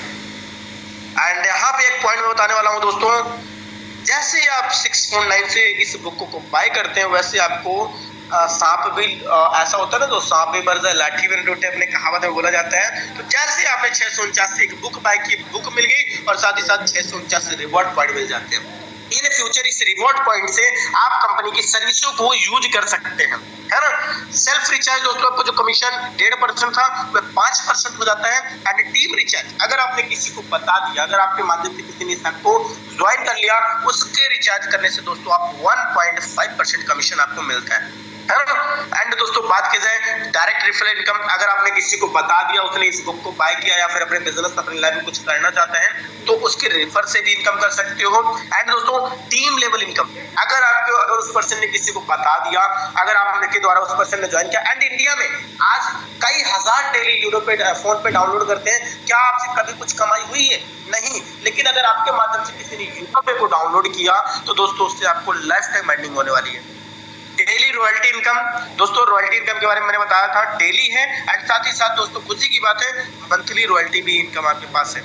एंड यहाँ पे एक पॉइंट मैं बताने वाला हूँ दोस्तों, जैसे आप 649 से इस बुक को बाय करते हैं, वैसे आपको सांप भी ऐसा होता है ना, तो सांप भी मर जाए लाठी भी न टूटे, अपने कहावत में बोला जाता है। तो जैसे आपने 649 से एक बुक बाय की, बुक मिल गई और साथ ही साथ 649 रिवॉर्ड पॉइंट मिल जाते हैं। इन फ्यूचर इस रिवॉर्ड पॉइंट से आप कंपनी की सर्विसों को यूज कर सकते हैं, है ना। सेल्फ रिचार्ज दोस्तों आपको जो कमीशन 1.5% था वह 5% हो जाता है। एंड टीम रिचार्ज अगर आपने किसी को बता दिया, अगर आपके माध्यम से किसी ने इस ऐप को ज्वाइन कर लिया, उसके रिचार्ज करने से दोस्तों आप 1.5% कमीशन आपको मिलता है ना। एंड दोस्तों बात की जाए डायरेक्ट रेफरल इनकम, अगर आपने किसी को बता दिया, उसने इस बुक को बाय किया या फिर अपने बिजनेस अपनी लाइफ में कुछ करना चाहता है, तो उसके रेफर से भी इनकम कर सकते हो। एंड दोस्तों टीम लेवल इनकम, अगर उस पर्सन ने किसी को बता दिया, अगर आपके द्वारा उस पर्सन ने ज्वाइन किया, एंड इंडिया में आज कई हजार डेली यूरो पे फोन पे डाउनलोड करते हैं, क्या आपसे कभी कुछ कमाई हुई है? नहीं। लेकिन अगर आपके माध्यम से किसी ने यूरो पे को डाउनलोड किया तो दोस्तों उससे आपको लाइफ टाइम अर्निंग होने वाली है। डेली रॉयल्टी इनकम, दोस्तों रॉयल्टी इनकम के बारे में मैंने बताया था डेली है, एंड साथ ही साथ दोस्तों खुशी की बात है मंथली रॉयल्टी भी इनकम आपके पास है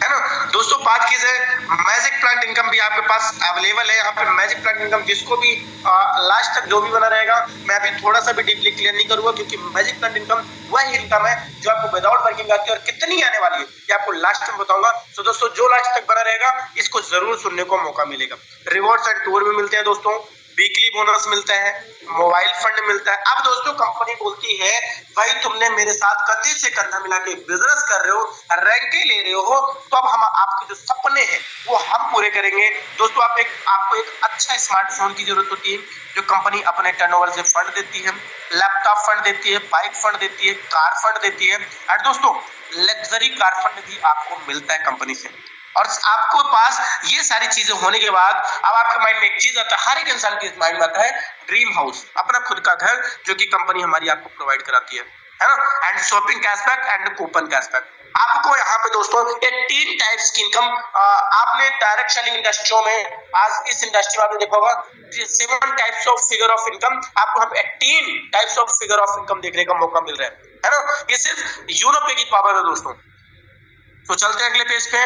ना। दोस्तों बात की जाए मैजिक प्लांट इनकम भी आपके पास अवेलेबल है। यहाँ पे मैजिक प्लांट इनकम जिसको भी लास्ट तक जो भी बना रहेगा, मैं अभी थोड़ा सा भी डीपली क्लियर नहीं करूंगा, क्योंकि मैजिक प्लांट इनकम वही इनकम है जो आपको विदाउट वर्किंग आती है, और कितनी आने वाली है ये आपको लास्ट में बताऊंगा। तो दोस्तों जो लास्ट तक बना रहेगा इसको जरूर सुनने को मौका मिलेगा। रिवॉर्ड्स एंड टूर भी मिलते हैं दोस्तों, वीकली बोनस मिलता है, मोबाइल फंड मिलता है। अब दोस्तों कंपनी बोलती है भाई तुमने मेरे साथ कंधे से कंधा मिला के बिजनेस कर रहे हो, रैंके ले रहे हो, तो अब हम आपके जो सपने हैं वो हम पूरे करेंगे। दोस्तों आपको एक अच्छा स्मार्टफोन की जरूरत होती है, जो कंपनी अपने टर्नओवर से फंड देती है, लैपटॉप फंड देती है, बाइक फंड देती है, कार फंड देती है, और दोस्तों लग्जरी कार फंड भी आपको मिलता है कंपनी से। और आपको पास ये सारी चीजें होने के बाद अब आपके माइंड में एक चीज आता है, हर एक इंसान के माइंड में आता है ड्रीम हाउस, अपना खुद का घर, जो कि कंपनी हमारी आपको प्रोवाइड कराती है ना। And shopping cashback and coupon cashback. आपको यहाँ पे दोस्तों ये 3 टाइप्स की इनकम, आपने डायरेक्ट सेलिंग इंडस्ट्रियों में, आज इस इंडस्ट्री में आपने देखा होगा 7 types of figure of income, आपको यहाँ पे 18 types of figure of income देखने का मौका मिल रहा है ना। ये सिर्फ यूरोप की पावर है दोस्तों। तो चलते हैं अगले पेज पे,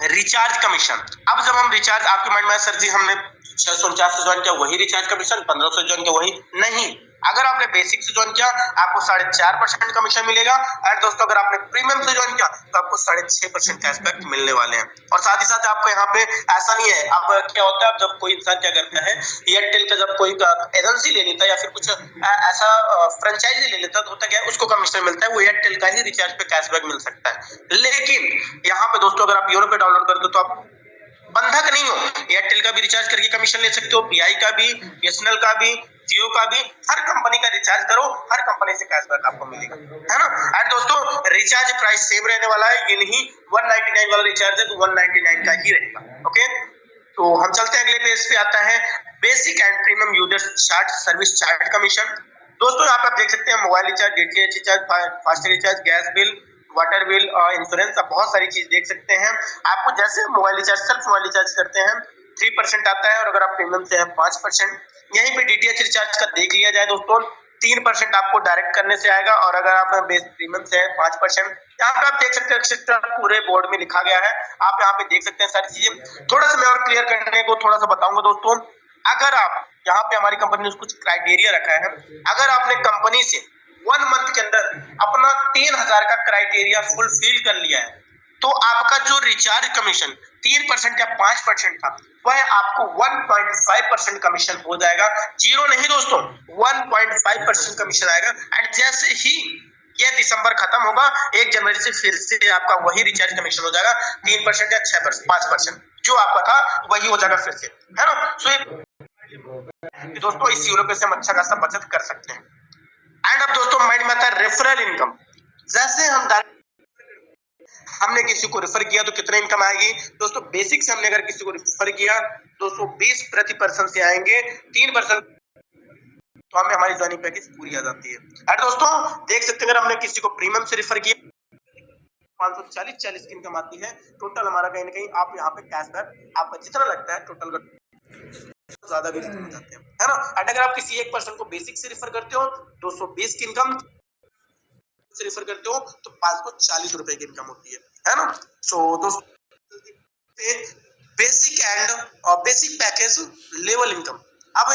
रिचार्ज कमीशन। अब जब हम रिचार्ज, आपके माइंड में सर जी हमने 649 से ज्वाइन किया वही रिचार्ज कमीशन, 1500 से ज्वाइन किया वही, नहीं। अगर आपने बेसिक से ज्वाइन किया आपको 4.5% कमीशन मिलेगा, और दोस्तों अगर आपने प्रीमियम से ज्वाइन किया तो आपको 6.5% कैशबैक मिलने वाले हैं। और साथ ही साथ आपको यहाँ पे ऐसा नहीं है, अब क्या होता है, अब जब कोई इंसान क्या करता है, एयरटेल का जब कोई एजेंसी ले लेता है या फिर कुछ ऐसा फ्रेंचाइजी ले लेता है, तो होता क्या है उसको कमीशन मिलता है, वो एयरटेल का ही रिचार्ज पे कैशबैक मिल सकता है। लेकिन यहाँ पे दोस्तों अगर आप यूरो पे डाउनलोड करते हो तो आप बंधक नहीं हो, एयरटेल का भी रिचार्ज करके कमीशन ले सकते हो, पीआई का भी, बीएसएनएल का भी, जियो का भी, हर कंपनी का रिचार्ज करो, हर कंपनी से कैशबैक आपको मिलेगा, है ना। एंड दोस्तों रिचार्ज प्राइस सेम रहने वाला है, ये नहीं 199 वाला रिचार्ज है तो 199 का ही रहेगा। ओके, तो हम चलते हैं अगले पेज पे, आता है basic and premium user charge service charge commission. दोस्तों यहाँ पे आप देख सकते हैं mobile recharge, DTH recharge, FASTag recharge, gas bill, water bill, insurance, आप बहुत सारी चीज देख सकते हैं। आपको जैसे mobile recharge, self mobile recharge करते हैं 3% आता है, और अगर आप प्रीमियम से हैं 5%। यहीं पे डीटीएच रिचार्ज का देख लिया जाए दोस्तों, 3% आपको डायरेक्ट करने से आएगा, और अगर आप बेस प्रीमियम से हैं 5%। यहाँ पे आप देख सकते हैं एक्सेट्रा पूरे बोर्ड में लिखा गया है, आप यहाँ पे देख सकते हैं सारी चीजें। थोड़ा सा मैं और क्लियर करने को थोड़ा सा बताऊंगा दोस्तों, अगर आप यहाँ पे हमारी कंपनी ने कुछ क्राइटेरिया रखा है, अगर आपने कंपनी से 1 मंथ के अंदर अपना 3000 का क्राइटेरिया फुलफिल कर लिया है, तो आपका जो रिचार्ज कमीशन 3% या 5% था, वह आपको 1.5% कमीशन हो जाएगा। जीरो नहीं दोस्तों, 1.5% कमीशन आएगा। एंड जैसे ही यह दिसंबर खत्म होगा, 1 जनवरी से फिर से आपका वही रिचार्ज कमीशन हो जाएगा 3% या 6%, 5%, जो आपका था वही हो जाएगा फिर से, है ना। सो दोस्तों इस यूरो पे से हम अच्छा खासा बचत कर सकते हैं। एंड अब दोस्तों माइंड में आता है रेफरल इनकम। जैसे हमने किसी को रेफर किया तो कितने इनकम आएगी दोस्तों, बेसिक से हमने अगर किसी को रेफर किया दोस्तों 20% से आएंगे, 3% तो हमें हमारी ज्वाइनिंग पैकेज पूरी आ जाती है। एंड दोस्तों देख सकते हैं अगर हमने किसी को प्रीमियम से रेफर किया 540 की इनकम आती है। टोटल हमारा कहीं ना कहीं आप यहाँ पे कैशबैक आपका जितना लगता है टोटल का ज्यादा भी हो जाते हैं, है ना। एंड अगर आप किसी एक पर्सन को बेसिक से रेफर करते हो 220 की इनकम से रेफर करते हो तो 540 रुपए की इनकम होती है ना। सो दोस्तों basic and basic package level income. अब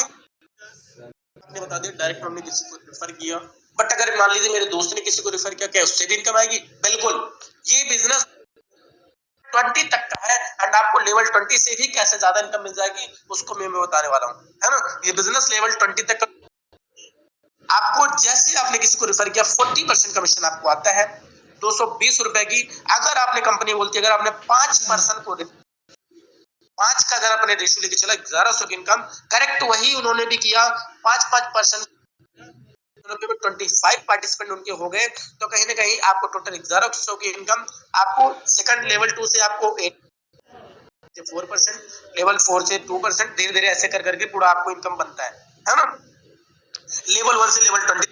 आपने बता दिया डायरेक्ट हमने किसी को रेफर किया, बट अगर मान लीजिए मेरे दोस्त ने किसी को रेफर किया, क्या उससे भी इनकम आएगी? बिल्कुल, ये बिजनेस 20 तक का है एंड आपको लेवल 20 से भी कैसे ज्यादा इनकम मिल जाएगी उसको मैं बताने वाला हूँ, है ना। ये बिजनेस लेवल 20 तक आपको जैसे आपने किसी को रेफर किया 40% कमीशन आपको आता है 220 रुपए की। अगर आपने कंपनी बोलती है अगर आपने 5% को 5 का अगर आपने रेशियो लेके चला 1100 की इनकम करेक्ट वही उन्होंने भी किया 5% 25 पार्टिसिपेंट उनके हो गए तो कहीं ना कहीं आपको टोटल 1100 की इनकम आपको सेकंड लेवल 2 से आपको 4%, लेवल 4 से 2%, धीरे धीरे ऐसे कर करके पूरा आपको इनकम बनता है ना। लेवल 1 से लेवल 20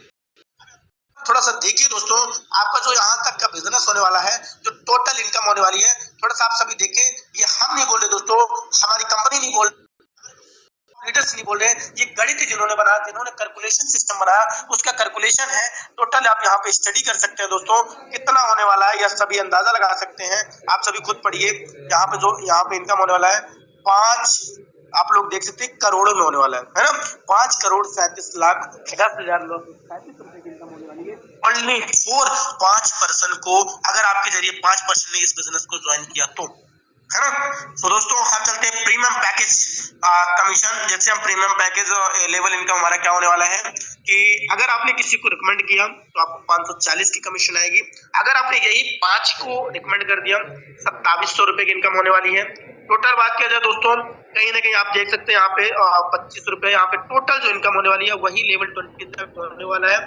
थोड़ा सा देखिए दोस्तों, आपका जो यहाँ तक का बिजनेस होने वाला है, जो टोटल इनकम होने वाली है, थोड़ा सा आप सभी देखें। ये हम नहीं बोल रहे दोस्तों, हमारी कंपनी नहीं बोल लीडर्स नहीं बोल रहे, ये गणित जिन्होंने बनाया, जिन्होंने कैलकुलेशन सिस्टम बनाया, उसका कैलकुलेशन है। टोटल आप यहाँ पे स्टडी कर सकते हैं दोस्तों, कितना होने वाला है, यह सभी अंदाजा लगा सकते हैं। आप सभी खुद पढ़िए, यहाँ पे जो यहाँ पे इनकम होने वाला है 5, आप लोग देख सकते हैं करोड़ों में होने वाला है ना। 5,37,10,10,000 रुपए की इनकम होने वाली है ओनली फॉर 5% को। अगर आपके जरिए 5% ने इस बिजनेस को ज्वाइन किया तो, है ना। तो दोस्तों हम चलते हैं प्रीमियम पैकेज कमीशन। जैसे हम प्रीमियम पैकेज लेवल इनकम हमारा क्या होने वाला है कि अगर आपने किसी को रिकमेंड किया तो आपको 540 की कमीशन आएगी। अगर आपने यही 5 को रिकमेंड कर दिया 2700 रुपए की इनकम होने वाली है। टोटल बात किया जाए दोस्तों, कहीं ना कहीं आप देख सकते हैं यहाँ पे 25 रुपए, यहाँ पे टोटल जो इनकम होने वाली है वही लेवल 20 तक होने वाला है।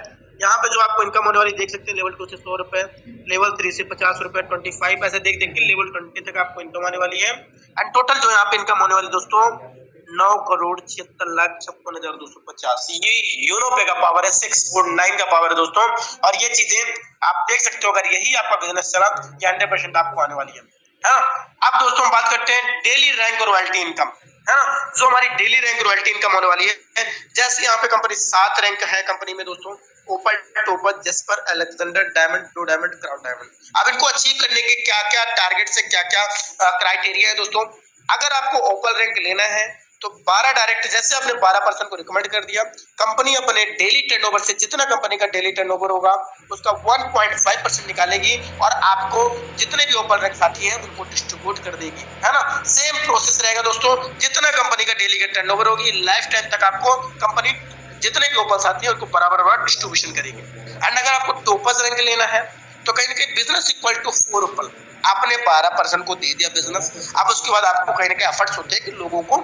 यहाँ पे जो आपको इनकम होने वाली देख सकते हैं, लेवल 2 से 100 रुपए, लेवल 3 से 50 रुपए, 25 ऐसे देख देख के लेवल 20 तक आपको इनकम आने वाली है। एंड टोटल जो यहाँ पे इनकम होने वाली दोस्तों 9,76,56,250। ये यूनो पे का पावर है, 6.9 का पावर है दोस्तों। और ये चीजें आप देख सकते हो, अगर यही आपका बिजनेस चला ये 100% आपको आने वाली है। अब दोस्तों हम बात करते हैं डेली रैंक और रॉयल्टी इनकम, है ना। जो हमारी डेली रैंक रॉयल्टी इनकम होने वाली है, जैसे यहाँ पे कंपनी 7 रैंक है कंपनी में दोस्तों, opal, topaz, jasper, Alexander, diamond, blue diamond, crown diamond. अब इनको अचीव करने के क्या क्या टारगेट से क्या क्या क्राइटेरिया है दोस्तों। अगर आपको ओपल रैंक लेना है तो 12 डायरेक्ट, जैसे आपने 12% को रिकमेंड कर दिया, कंपनी अपने डेली टर्नओवर से जितना कंपनी का डेली टर्नओवर होगा उसका 1.5% निकालेगी और आपको जितने भी ओपल रैंक साथी हैं उनको डिस्ट्रीब्यूट कर देगी, है ना। सेम प्रोसेस रहेगा दोस्तों, जितना कंपनी का डेली का टर्नओवर होगी लाइफ टाइम तक आपको कंपनी जितने भी ओपल साथी हैं उनको बराबर डिस्ट्रीब्यूशन करेगी। एंड अगर आपको टोपज रैंक लेना है तो कहीं ना कहीं बिजनेस इक्वल टू 4 ओपल, आपने 12% को दे दिया बिजनेस। अब उसके बाद आपको कहीं ना कहीं एफर्ट्स होते हैं कि लोगों को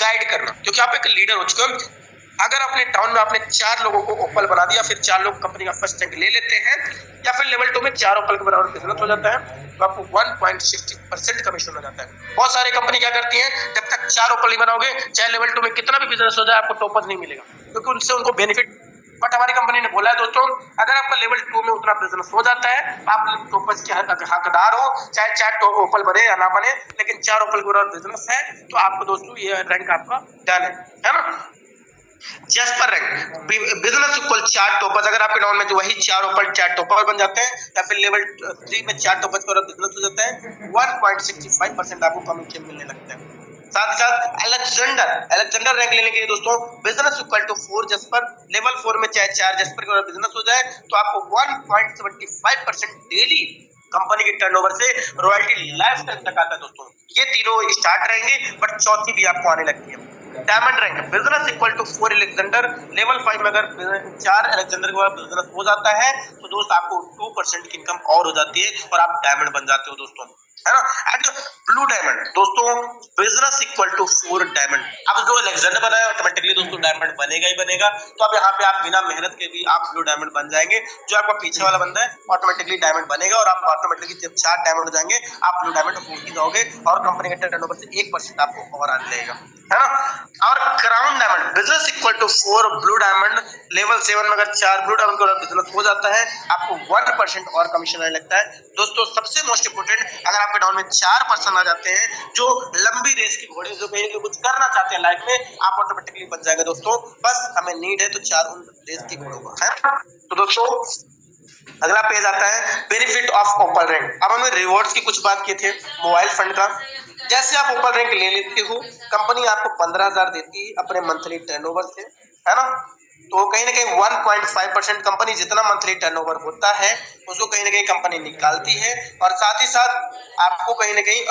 गाइड करना, क्योंकि आप एक लीडर हो चुके हो। अगर अपने टाउन में आपने 4 लोगों को ओपल बना दिया, फिर 4 लोग कंपनी का फर्स्ट रैंक ले लेते हैं, या फिर लेवल 2 में 4 ओपल के बराबर बिजनेस हो जाता है तो आपको 1.60% कमीशन हो जाता है। बहुत सारी कंपनी क्या करती है, जब तक 4 ओपल नहीं बनाओगे चाहे लेवल 2 में कितना भी बिजनेस हो जाए आपको टोपज नहीं मिलेगा, क्योंकि उनसे उनको बेनिफिट। बट हमारी कंपनी ने बोला है दोस्तों, अगर आपका लेवल 2 में उतना बिजनेस हो जाता है आप टोपज के हकदार हो, चाहे 4 ओपल बने या ना बने, लेकिन 4 ओपल के बराबर बिजनेस है तो आपको दोस्तों ये रैंक आपका डन है ना। जस्पर रैंक बिजनेस इक्वल 4 टोपज, अगर आपके डाउन में जो वही 4 ओपल 4 टोपर बन जाते हैं, या फिर लेवल 3 में 4 टोपज पर बिजनेस हो जाता है 1.65% आपको कमीशन मिलने लगता है। साथ ही साथ अलेक्जेंडर रैंक लेने के लिए दोस्तों business equal to 4 jasper, level 4 में चाहे 4 जस्पर के बिजनेस हो जाए तो आपको 1.75% डेली कंपनी के टर्नओवर से रॉयल्टी लाइफ टाइम तक आता है दोस्तों। ये तीनों स्टार्ट रहेंगे बट चौथी भी आपको आने लगती है। Diamond rank business equal to 4 Alexander, level 5 में अगर 4 अलेक्जेंडर के बाद बिजनेस हो जाता है तो दोस्त आपको 2% की इनकम और हो जाती है और आप डायमंड बन जाते हो दोस्तों, है ना। एंड ब्लू डायमंड दोस्तों बिजनेस इक्वल टू 4 डायमंड। अब जो अलेक्जेंडर बनाया ऑटोमेटिकली दोस्तों डायमंड बनेगा ही बनेगा, तो अब यहाँ पे आप बिना मेहनत के भी आप ब्लू डायमंड बन जाएंगे। जो आपका पीछे वाला बंदा है ऑटोमेटिकली डायमंड बनेगा और आप ऑटोमेटिकली जब 4 डायमंड हो जाएंगे आप ब्लू डायमंड हो ही जाओगे और कंपनी के टर्नओवर से 1% आपको और आ जाएगा, है ना। और crown diamond business equal to 4 blue diamond, level 7 में अगर 4 ब्लू डायमंड का बिजनेस हो जाता है आपको 1% और कमीशन आने लगता है दोस्तों। सबसे मोस्ट इंपोर्टेंट, अगर आपके डाउन में 4% आ जाते हैं जो लंबी रेस के घोड़े जो कुछ करना चाहते हैं लाइफ में, आप ऑटोमेटिकली बन जाएंगे दोस्तों। बस हमें नीड है तो 4 रेस के घोड़ों का, है। तो दोस्तों अगला पेज आता है बेनिफिट ऑफ ओपल रैंक। अब हमने रिवॉर्ड्स की कुछ बात किए थे मोबाइल फंड का। जैसे आप ओपल रैंक ले लेते हो कंपनी आपको 15,000 देती है अपने मंथली टर्नओवर से, है ना। तो कहीं ना कहीं 1.5% कंपनी जितना मंथली टर्नओवर होता है उसको कहीं ना कहीं कंपनी निकालती है, और साथ ही साथ आपको कहीं ना कहीं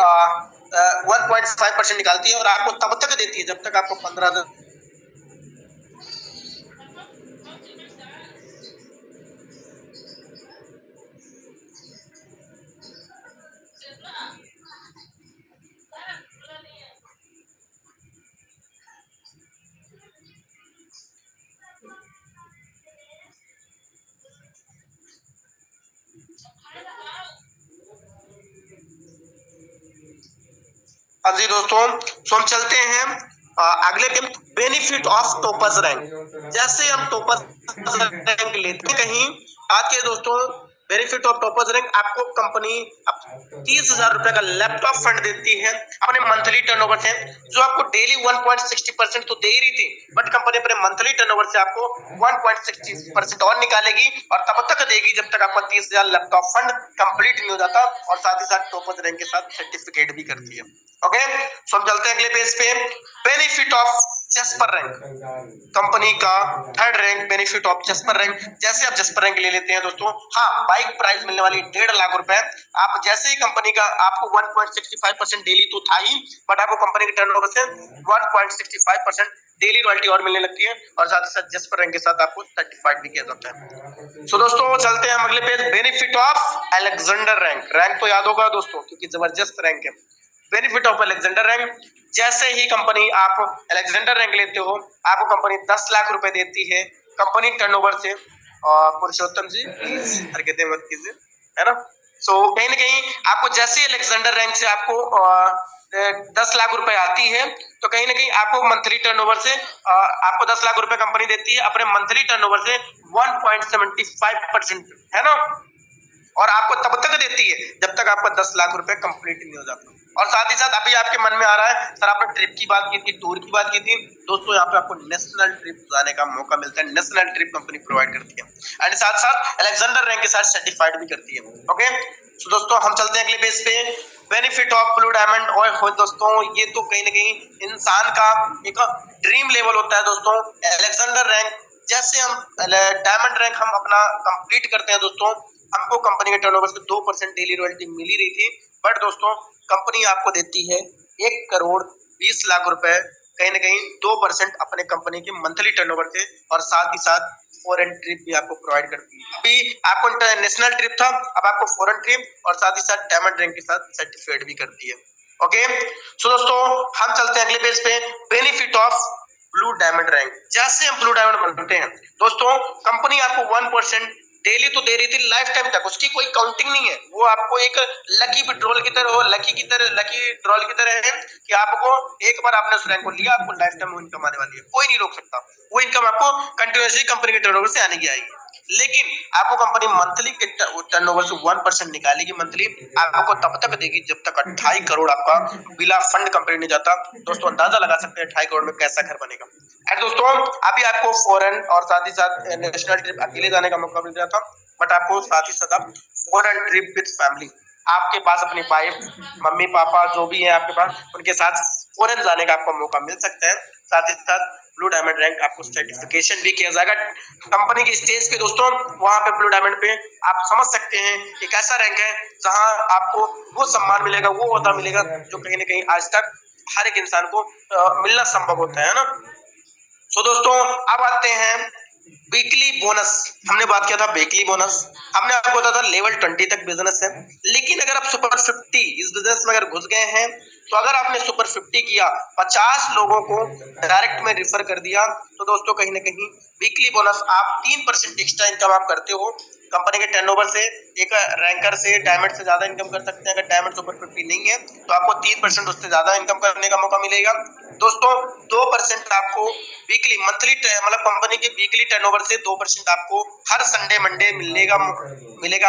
1.5% निकालती है और आपको तब तक देती है जब तक आपको 15,000। हाँ जी दोस्तों, तो हम चलते हैं अगले पे, बेनिफिट ऑफ टॉपर्स रैंक। जैसे हम टॉपर्स रैंक लेते हैं कहीं, आज के दोस्तों बेनिफिट ऑफ टॉपर्स रैंक आपको कंपनी 30,000 रुपए का लैपटॉप फंड देती है अपने मंथली टर्नओवर से, जो आपको डेली 1.60% तो दे ही रही थी, बट कंपनी अपने मंथली टर्नओवर से आपको 1.60% और निकालेगी और तब तक देगी जब तक आपका 30,000 लैपटॉप फंड कंप्लीट नहीं हो जाता, और साथ ही साथ टॉपर्स रैंक के साथ सर्टिफिकेट भी करती है। ओके, सो हम चलते हैं अगले पेज पे, benefit of jasper rank, company का third rank benefit of jasper rank. जैसे आप जस्पर रैंक ले लेते हैं दोस्तों, हाँ बाइक प्राइस मिलने वाली 1.5 लाख रुपए, आप जैसे ही कंपनी का आपको 1.65% डेली तो था ही, बट आपको कंपनी के टर्नओवर से 1.65% डेली रॉयल्टी और मिलने लगती है, और साथ ही साथ जस्पर रैंक के साथ आपको सर्टिफाइड भी किया जाता है। सो दोस्तों चलते हैं हम अगले page, benefit of Alexander rank. Rank तो याद होगा दोस्तों क्योंकि जबरदस्त रैंक है। बेनिफिट ऑफ अलेक्जेंडर रैंक, जैसे ही कंपनी आप अलेक्जेंडर रैंक लेते हो आपको कंपनी 10 लाख रुपए देती है कंपनी टर्नओवर से। और पुरुषोत्तम जी हरकतें मत कीजिए, है ना। सो कहीं ना कहीं आपको जैसे ही अलेक्जेंडर रैंक से आपको 10 लाख रुपए आती है, तो कहीं ना कहीं आपको मंथली टर्नओवर से आपको 10 लाख रुपए कंपनी देती है अपने मंथली टर्नओवर से 1.75%, है ना, और आपको तब तक देती है जब तक आपका 10 लाख रुपए कंप्लीट नहीं हो जाता। और साथ ही साथ अभी आपके मन में आ रहा है सर आपने ट्रिप की बात की थी, टूर की बात की थी, दोस्तों यहाँ पे आपको नेशनल ट्रिप जाने का मौका मिलता है, नेशनल ट्रिप कंपनी प्रोवाइड करती है, एंड साथ साथ अलेक्जेंडर रैंक के साथ सर्टिफाइड भी करती है। ओके, तो दोस्तों हम चलते हैं अगले पेज पे, बेनिफिट ऑफ ब्लू डायमंड। और दोस्तों ये तो कहीं ना कहीं इंसान का एक ड्रीम लेवल होता है दोस्तों, अलेक्जेंडर रैंक। जैसे हम डायमंड रैंक हम अपना कंप्लीट करते हैं दोस्तों, हमको कंपनी के टर्नओवर से 2% डेली रॉयल्टी मिली रही थी, बट दोस्तों कंपनी आपको देती है 1,20,00,000 रुपए, कहीं ना कहीं 2% अपने कंपनी के मंथली टर्नओवर से, और साथ ही साथ फॉरेन ट्रिप भी आपको प्रोवाइड करती है। अभी आपको इंटरनेशनल ट्रिप था, अब आपको फॉरेन ट्रिप और साथ ही साथ डायमंड रैंक के साथ सर्टिफाइड भी करती है। ओके, सो दोस्तों हम चलते हैं अगले पेज पे, benefit of blue diamond rank. जैसे हम ब्लू डायमंड बनते हैं दोस्तों, कंपनी आपको 1% डेली तो दे रही थी लाइफ टाइम तक, उसकी कोई काउंटिंग नहीं है, वो आपको एक लकी विड्रॉल की तरह, लकी ड्रॉल की तरह है कि आपको एक बार आपने उस रैंक को लिया, आपको लाइफ टाइम वो इनकम आने वाली है, कोई नहीं रोक सकता, वो इनकम आपको कंटिन्यूअसली कंपनी के टर्नओवर से आने की आएगी। लेकिन आपको कंपनी मंथली के टर्नओवर से 1% निकालेगी मंथली, आपको तब तक देगी जब तक 28 करोड़ आपका बिना फंड कंपनी नहीं जाता। दोस्तों अंदाजा लगा सकते हैं 28 करोड़ में कैसा घर बनेगा। एंड दोस्तों अभी आपको फॉरेन और साथ ही साथ नेशनल ट्रिप अकेले जाने का मौका मिल रहा था, बट आपको साथ ही साथ आप फॉरेन ट्रिप विद फैमिली, आपके पास अपनी वाइफ, मम्मी पापा जो भी है आपके पास, उनके साथ फॉरेन जाने का आपको मौका मिल सकता है। साथ ही साथ ब्लू डायमंड रैंक आपको सर्टिफिकेशन भी किया जाएगा कंपनी के स्टेज पे दोस्तों, वहां पे ब्लू डायमंड पे आप समझ सकते हैं एक ऐसा रैंक है जहां आपको वो सम्मान मिलेगा, वो ओहदा मिलेगा जो कहीं ना कहीं आज तक हर एक इंसान को मिलना संभव होता है ना। सो दोस्तों अब आते हैं वीकली बोनस। हमने बात किया था वीकली बोनस, हमने आपको बताया था लेवल 20 तक बिजनेस है, लेकिन अगर आप सुपर 50 इस बिजनेस में अगर घुस गए हैं, तो अगर आपने सुपर 50 किया, 50 लोगों को डायरेक्ट में रिफर कर दिया, तो दोस्तों कहीं ना कहीं वीकली बोनस आप 3% एक्स्ट्रा इनकम आप करते हो कंपनी के टर्नओवर से। एक रैंकर से डायमंड से ज्यादा इनकम कर सकते हैं, अगर डायमंड सुपर 50 नहीं है तो आपको 3% उससे ज्यादा इनकम करने का मौका मिलेगा। दोस्तों 2% आपको वीकली मंथली मतलब कंपनी के वीकली टर्नओवर से 2% आपको हर संडे मंडे मिलेगा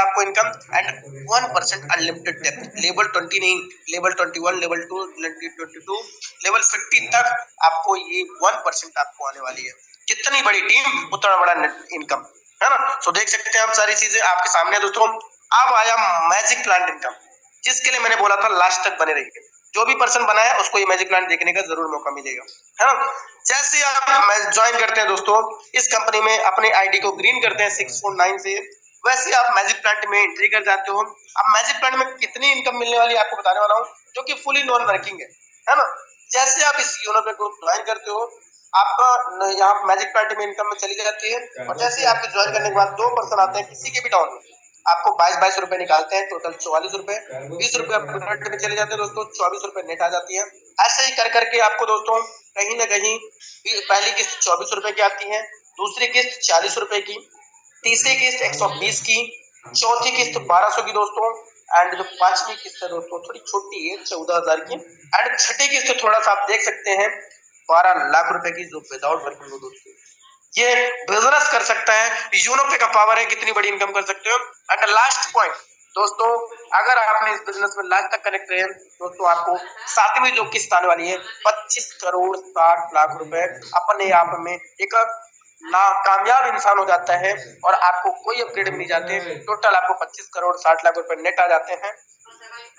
आपको income, and 1% unlimited depth, level 20 नहीं, लेवल 21, लेवल 2, लेवल 22, लेवल 50 तक आपको ये 1% आपको आने वाली है। जितनी बड़ी टीम उतना बड़ा इनकम, है ना। सो देख सकते हैं हम सारी चीजें आपके सामने दोस्तों। अब आया मैजिक प्लांट इनकम, जिसके लिए मैंने बोला था लास्ट तक बने रहिए। जो भी पर्सन बना है उसको ये मैजिक प्लांट देखने का जरूर मौका मिलेगा, है ना। जैसे आप ज्वाइन करते हैं दोस्तों इस कंपनी में, अपने आईडी को ग्रीन करते हैं 649 से, वैसे आप मैजिक प्लांट में एंट्री कर जाते हो। अब मैजिक प्लांट में कितनी इनकम मिलने वाली है आपको बताने वाला हूँ, जो कि फुली नॉन वर्किंग है ना। जैसे आप इस योनो पे ग्रुप ज्वाइन करते हो, आपका यहाँ मैजिक प्लांट में इनकम में चली जाती है, और जैसे ही आपके ज्वाइन करने के बाद 2 पर्सन आते हैं किसी के भी डाउन में, आपको 22 रुपए निकालते हैं, टोटल 44 रुपए, 20 रुपए प्रोडक्ट में चले जाते हैं दोस्तों, 24 रुपए नेट आ जाती है। ऐसे ही कर करके आपको दोस्तों कहीं ना कहीं पहली किस्त 24 रुपए की आती है, दूसरी किस्त 40 रुपए की, तीसरी किस्त 120 की, चौथी किस्त 1200 की दोस्तों, एंड जो पांचवी किस्त है दोस्तों थोड़ी छोटी है 14,000 की, एंड छठी किस्त थोड़ा सा आप देख सकते हैं 12 लाख रुपए की, जो विदाउट वर्किंग हो दोस्तों। ये बिजनेस कर सकता है, यूनो पे का पावर है, कितनी बड़ी इनकम कर सकते हो। एंड लास्ट पॉइंट दोस्तों, अगर आपने इस बिजनेस में लास्ट तक कनेक्ट रहे दोस्तों, आपको 7वीं जो किस्त आने वाली है 25 करोड़ 60 लाख रुपए अपने आप में एक ना कामयाब इंसान हो जाता है, और आपको कोई अपग्रेड नहीं जाते, टोटल आपको 25 करोड़ 60 लाख रुपए नेट आ जाते हैं।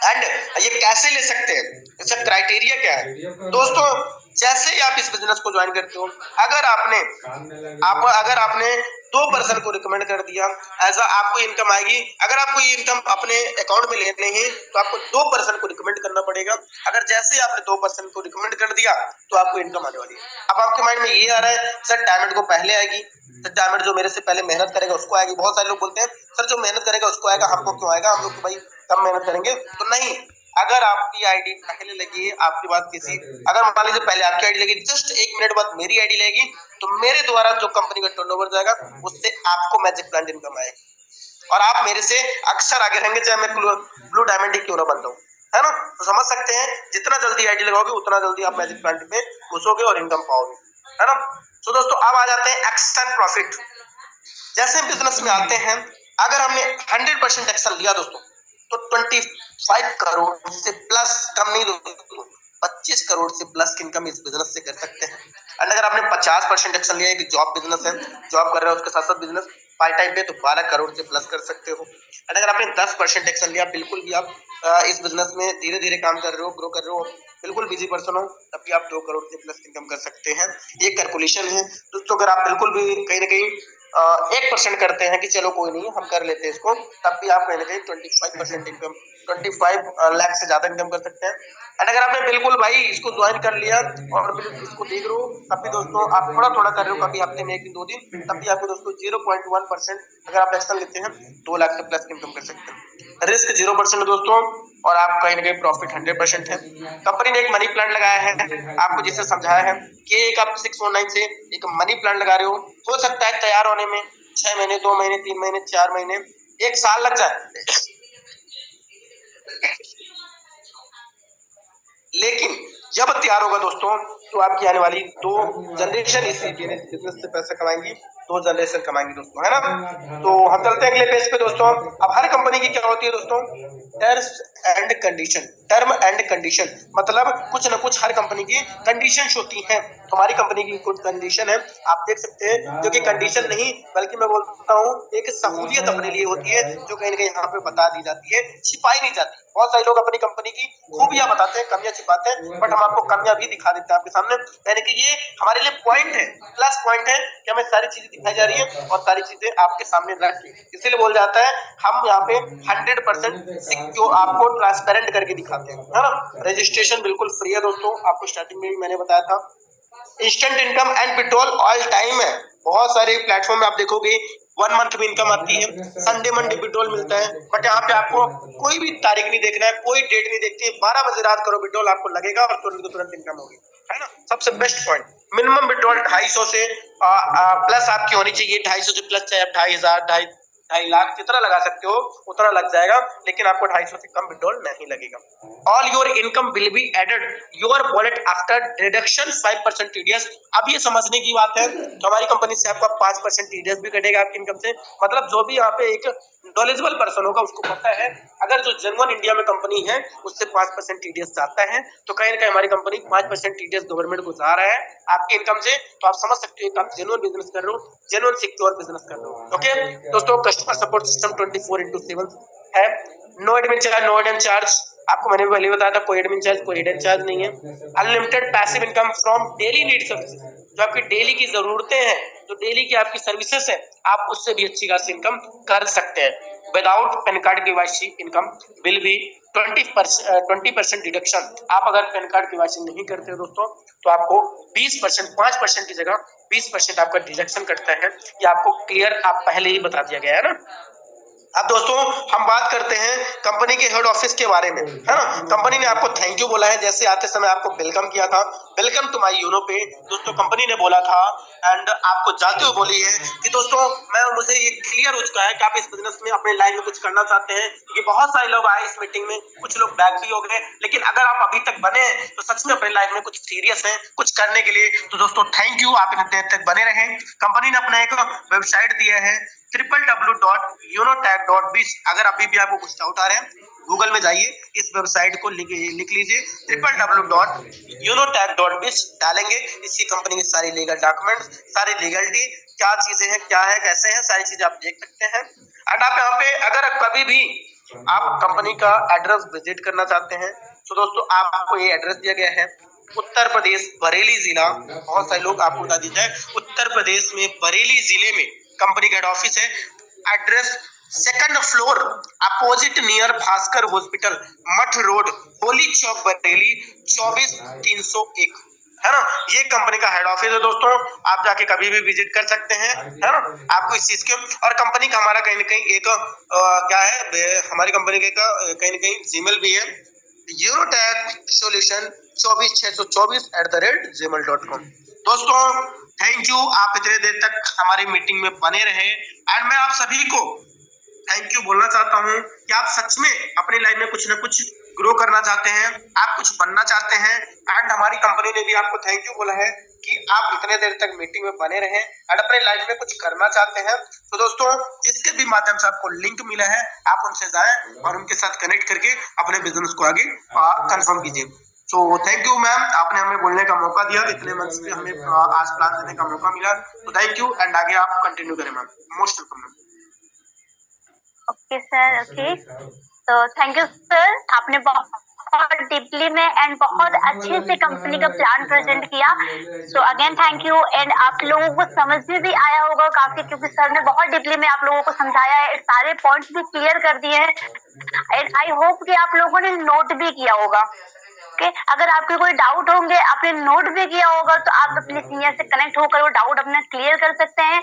एंड ये कैसे ले सकते हैं, इसका क्राइटेरिया क्या है दोस्तों। जैसे ही आप इस बिजनेस को ज्वाइन करते हो, अगर आपने 2 पर्सन को रिकमेंड कर दिया, ऐसा आपको इनकम आएगी। अगर आपको ये इनकम अपने अकाउंट में लेने है तो आपको 2 पर्सन को रिकमेंड करना पड़ेगा। अगर जैसे ही आपने 2 पर्सन को रिकमेंड कर दिया तो आपको इनकम आने वाली है। अब आपके माइंड में ये आ रहा है सर डायमंड को पहले आएगी, सर डायमंड जो मेरे से पहले मेहनत करेगा उसको आएगी। बहुत सारे लोग बोलते हैं सर जो मेहनत करेगा उसको आएगा, हमको क्यों आएगा, हम लोग तो भाई कम मेहनत करेंगे। तो नहीं, अगर आपकी आईडी पहले लगी है, आपके बाद किसी, अगर मान लीजिए पहले आपकी आईडी लगी, जस्ट 1 मिनट बाद मेरी आईडी लगेगी, तो मेरे द्वारा जो कंपनी का टर्नओवर जाएगा उससे आपको मैजिक प्लांट इनकम आएगी, और आप मेरे से अक्सर आगे रहेंगे, चाहे मैं ब्लू डायमंड ही क्यों ना बनता हूँ, है ना। तो समझ सकते हैं जितना जल्दी आईडी लगाओगे उतना जल्दी आप मैजिक प्लांट में घुसोगे और इनकम पाओगे, है ना। तो दोस्तों अब आ जाते हैं एक्शन प्रॉफिट। जैसे हम बिजनेस में आते हैं, अगर हमने 100% एक्शन लिया दोस्तों तो 25 करोड़ से प्लस, कम नहीं दोस्तों, 25 करोड़ से प्लस की इनकम इस बिजनेस से कर सकते हैं। एंड अगर आपने 50% एक्शन लिया है कि जॉब बिजनेस है, जॉब कर रहे हो उसके साथ साथ बिजनेस पार्ट टाइम पे, तो 12 करोड़ से प्लस कर सकते हो। एंड अगर आपने 10% एक्शन लिया, बिल्कुल भी आप इस बिजनेस में धीरे धीरे काम कर रहे हो, ग्रो कर रहे हो, बिल्कुल बिजी पर्सन हो, तब भी आप 2 करोड़ से प्लस इनकम कर सकते हैं। ये कैलकुलेशन है दोस्तों। अगर आप बिल्कुल भी कहीं ना कहीं 1% करते हैं कि चलो कोई नहीं हम कर लेते हैं इसको, तब भी आप कहीं ना कहीं 25% इनकम, 25 लाख से ज्यादा इनकम कर सकते हैं। एंड अगर आपने बिल्कुल भाई इसको ज्वाइन कर लिया और बिल्कुल इसको देख रहे हो, तब भी दोस्तों आप थोड़ा थोड़ा कर रहे हो, कभी हफ्ते में 1 दिन 2 दिन, तब भी आपको दोस्तों 0.1% अगर आप एक्शन लेते हैं 2 लाख से प्लस इनकम कर सकते हैं। रिस्क 0% दोस्तों, और आप कहीं ना कहीं प्रॉफिट 100% है। कंपनी ने एक मनी प्लान लगाया है, आपको जिससे समझाया है कि एक आप 619 से एक मनी प्लान लगा रहे हो सकता है तैयार होने में 6 महीने, 2 महीने, 3 महीने, 4 महीने, 1 साल लग जाए, लेकिन जब तैयार होगा दोस्तों तो आपकी आने वाली 2 जनरेशन इस बिजनेस से पैसा कमाएंगी, 2 जनरेशन कमाएंगे दोस्तों, है ना। तो हम चलते हैं अगले पेज पे दोस्तों। अब हर कंपनी की क्या होती है दोस्तों, टर्म एंड कंडीशन, मतलब कुछ ना कुछ हर कंपनी की कंडीशंस होती हैं। हमारी कंपनी की कुछ कंडीशन है, आप देख सकते हैं, जो कि कंडीशन नहीं बल्कि मैं बोलता हूँ एक सहूलियत अपने लिए होती है, जो कहीं ना कहीं यहाँ पे बता दी जाती है, छिपाई नहीं जाती। बहुत सारे लोग अपनी कंपनी की खूबियां बताते हैं, कमियां छिपाते हैं, बट हम आपको कमियां भी दिखा देते हैं आपके सामने, यानी कि ये हमारे लिए पॉइंट है, प्लस पॉइंट है कि हमें सारी चीजें दिखाई जा रही है और सारी चीजें आपके सामने रख के, इसीलिए बोल जाता है हम यहाँ पे 100% सिक्योर आपको ट्रांसपेरेंट करके दिखाते हैं, है ना। रजिस्ट्रेशन बिल्कुल फ्री है दोस्तों, आपको स्टार्टिंग में भी मैंने बताया था। Instant income and withdrawal all time है, बहुत सारे प्लेटफॉर्म में आप देखोगे 1 मंथ में इनकम आती है, संडे मंडे विड्रॉल मिलता है, बट यहाँ पे आपको कोई भी तारीख नहीं देखना है, कोई डेट नहीं देखती है, 12 बजे रात करो विड्रॉल आपको लगेगा और तुरंत इनकम होगी, है ना। सबसे बेस्ट पॉइंट, मिनिमम विड्रॉल 250 से प्लस आपकी होनी चाहिए, 250 से प्लस, चाहे आप 2,500 2.5 लाख जितना लगा सकते हो उतना लग जाएगा, लेकिन आपको 250 से कम विड्रॉल नहीं लगेगा। All your income will be added your wallet after deduction 5% TDS. अब ये समझने की बात है, तो हमारी कंपनी से आपका 5% टीडीएस भी कटेगा आपकी इनकम से, मतलब जो भी यहाँ पे एक नॉलेजेबल पर्सन होगा उसको पता है, अगर जो जेन्युइन इंडिया में कंपनी है उससे 5% टीडीएस जाता है, तो कहीं ना कहीं हमारी कंपनी 5% टीडीएस गवर्नमेंट को जा रहा है आपकी इनकम से, तो आप समझ सकते हो आप जेन्युइन बिजनेस कर रहे हो, जेन्युइन सिक्योर बिजनेस कर रहे हो। ओके दोस्तों, कस्टमर सपोर्ट सिस्टम 24/7 है, no admin charge, no admin charge, आपको मैंने पहले बताया था कोई एडमिन चार्ज, कोई हिडन चार्ज नहीं है। Unlimited passive income from daily needs, जो आपकी डेली की जरूरतें हैं, जो डेली की आपकी सर्विसेज है, आप उससे भी अच्छी खासी इनकम कर सकते हैं। Without pan card KYC income will B 20% deduction. आप अगर पैन कार्ड केवाईसी नहीं करते हो दोस्तों, तो आपको 20%, 5% की जगह 20% आपका डिडक्शन कटता है। ये आपको क्लियर आप पहले ही बता दिया गया है ना। अब दोस्तों हम बात करते हैं कंपनी के हेड ऑफिस के बारे में, है ना। कंपनी ने आपको थैंक यू बोला है, जैसे आते समय आपको वेलकम किया था, वेलकम टू माय यूनो पे दोस्तों कंपनी ने बोला था। एंड आपको जाते हुए बोली है कि दोस्तों मुझे ये क्लियर हो चुका है कि आप इस बिजनेस में अपने लाइफ में कुछ करना चाहते हैं, क्योंकि बहुत सारे लोग आए इस मीटिंग में, कुछ लोग बैक भी हो गए, लेकिन अगर आप अभी तक बने हैं तो सच में अपने लाइफ में कुछ सीरियस है कुछ करने के लिए। तो दोस्तों थैंक यू, आप इतने देर तक बने रहे। कंपनी ने अपना एक वेबसाइट दिया है www.unotag.biz। अगर अभी भी आपको कुछ डाउट आ रहे हैं, गूगल में जाइए, इस वेबसाइट को लिख लीजिए www.unotag.biz, डालेंगे इसी कंपनी के सारी लीगल डॉक्यूमेंट्स, सारी लीगलिटी, क्या चीजें हैं, क्या है, कैसे है, सारी चीजें आप देख सकते हैं। एंड आप यहाँ पे अगर कभी भी आप कंपनी का एड्रेस विजिट करना चाहते हैं, तो दोस्तों आपको ये एड्रेस दिया गया है, उत्तर प्रदेश बरेली जिला। बहुत सारे लोग आपको बता दीजिए, उत्तर प्रदेश में बरेली जिले में कंपनी का हेड ऑफिस है। Address 2nd floor opposite near Bhaskar hospital, मठ रोड, होली चौक, बरेली 24,301, है ना। ये कंपनी का हेड ऑफिस है दोस्तों, आप जाके कभी भी विजिट कर सकते हैं, है ना। आपको इस चीज के और कंपनी का हमारा कहीं ना कहीं एक क्या है, हमारी कंपनी का कहीं ना कहीं जीमेल भी है, unotag solution24624@gmail.com। दोस्तों थैंक यू, आप इतने देर तक हमारी मीटिंग में बने रहे। एंड मैं आप सभी को थैंक यू बोलना चाहता हूँ कि आप सच में अपनी लाइफ में कुछ ना कुछ ग्रो करना चाहते हैं, आप कुछ बनना चाहते हैं। एंड हमारी कंपनी ने भी आपको थैंक यू बोला है कि आप इतने देर तक मीटिंग में बने रहे एंड अपने लाइफ में कुछ करना चाहते हैं। तो दोस्तों जिसके भी माध्यम से आपको लिंक मिला है, आप उनसे जाएं और उनके साथ कनेक्ट करके अपने बिजनेस को आगे कंफर्म कीजिए। तो थैंक यू मैम, आपने हमें बोलने का मौका दिया, इतने मंथ से हमें आज क्लास देने का मौका मिला, तो थैंक यू। एंड आगे आप कंटिन्यू करें ma'am, most welcome ma'am. Okay sir, okay, तो थैंक यू सर, आपने बहुत डीपली में एंड बहुत अच्छे से कंपनी का प्लान प्रेजेंट किया। So again thank you. And आप लोगों को समझ में भी आया होगा काफी, क्योंकि सर ने बहुत डीपली में आप लोगों को समझाया है, सारे पॉइंट्स भी क्लियर कर दिए हैं। एंड आई होप कि आप लोगों ने नोट भी किया होगा। ओके, अगर आपके कोई डाउट होंगे, आपने नोट भी किया होगा, तो आप अपने सीनियर से कनेक्ट होकर वो डाउट अपना क्लियर कर सकते हैं।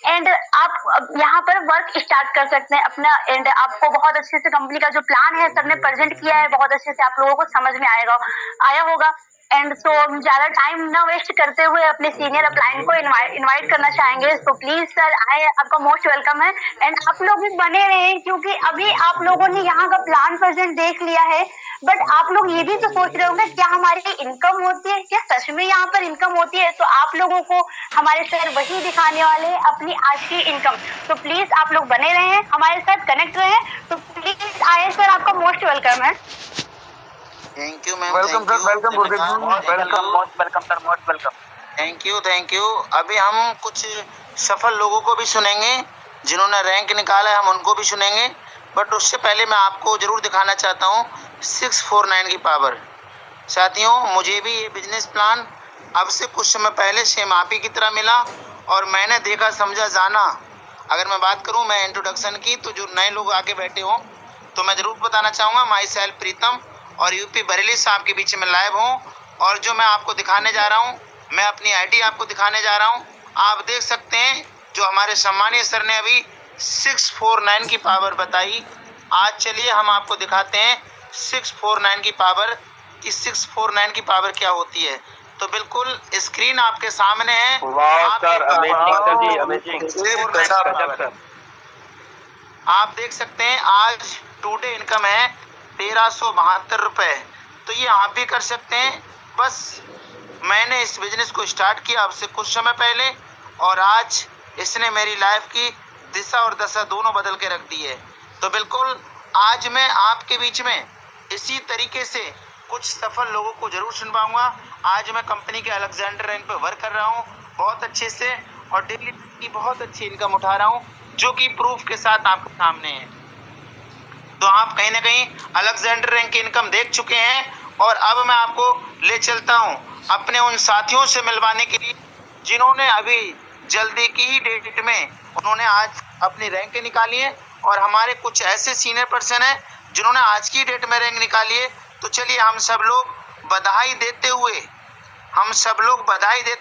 एंड आप यहाँ पर वर्क स्टार्ट कर सकते हैं अपना। एंड आपको बहुत अच्छे से कंपनी का जो प्लान है सर ने प्रेजेंट किया है, बहुत अच्छे से आप लोगों को समझ में आया होगा। एंड सो हम ज्यादा टाइम ना वेस्ट करते हुए अपने सीनियर अपलाइन को इनवाइट करना चाहेंगे। सो प्लीज सर आए, आपका मोस्ट वेलकम है। एंड आप लोग भी बने रहे, क्योंकि अभी आप लोगों ने यहाँ का प्लान प्रेजेंट देख लिया है, बट आप लोग ये भी तो सोच रहे होंगे क्या हमारी इनकम होती है, क्या सच में यहाँ पर इनकम होती है। तो आप लोगों को हमारे सर वही दिखाने वाले हैं, अपनी आज की इनकम। तो प्लीज आप लोग बने रहे, हमारे साथ कनेक्ट रहे। तो प्लीज आए सर, आपका मोस्ट वेलकम है। Thank you ma'am, welcome sir, welcome welcome most welcome sir, most welcome. Thank you. अभी हम कुछ सफल लोगों को भी सुनेंगे, जिन्होंने रैंक निकाला है हम उनको भी सुनेंगे, बट उससे पहले मैं आपको ज़रूर दिखाना चाहता हूँ 649 की पावर। साथियों, मुझे भी ये बिजनेस प्लान अब से कुछ समय पहले सेम आप ही की तरह मिला और मैंने देखा, समझा, जाना। अगर मैं बात करूँ मैं इंट्रोडक्शन की, तो जो नए लोग आके बैठे हों तो मैं ज़रूर बताना चाहूँगा, माई सेल्फ प्रीतम और यूपी बरेली साहब के बीच में लाइव हूँ। और जो मैं आपको दिखाने जा रहा हूँ, मैं अपनी आईडी आपको दिखाने जा रहा हूँ। आप देख सकते हैं जो हमारे सम्मानीय सर ने अभी 649 की पावर बताई। आज चलिए हम आपको दिखाते हैं 649 की पावर, कि 649 की पावर क्या होती है। तो बिल्कुल स्क्रीन आपके सामने है। आप देख सकते हैं आज टुडे इनकम है 1372 रुपये। तो ये आप भी कर सकते हैं। बस मैंने इस बिजनेस को स्टार्ट किया अब से कुछ समय पहले, और आज इसने मेरी लाइफ की दिशा और दशा दोनों बदल के रख दी है। तो बिल्कुल आज मैं आपके बीच में इसी तरीके से कुछ सफल लोगों को जरूर सुनवाऊंगा। आज मैं कंपनी के अलेक्जेंडर रेंज पर वर्क कर रहा हूँ बहुत अच्छे से, और डेली की बहुत अच्छी इनकम उठा रहा हूँ, जो कि प्रूफ के साथ आपके सामने है। तो आप कहीं ना कहीं अलेक्जेंडर रैंक की इनकम देख चुके हैं। और अब मैं आपको ले चलता हूं अपने उन साथियों से मिलवाने के लिए जिन्होंने अभी जल्दी की ही डेट में उन्होंने आज अपनी रैंक निकाली है, और हमारे कुछ ऐसे सीनियर पर्सन हैं जिन्होंने आज की डेट में रैंक निकाली है। तो चलिए हम सब लोग बधाई देते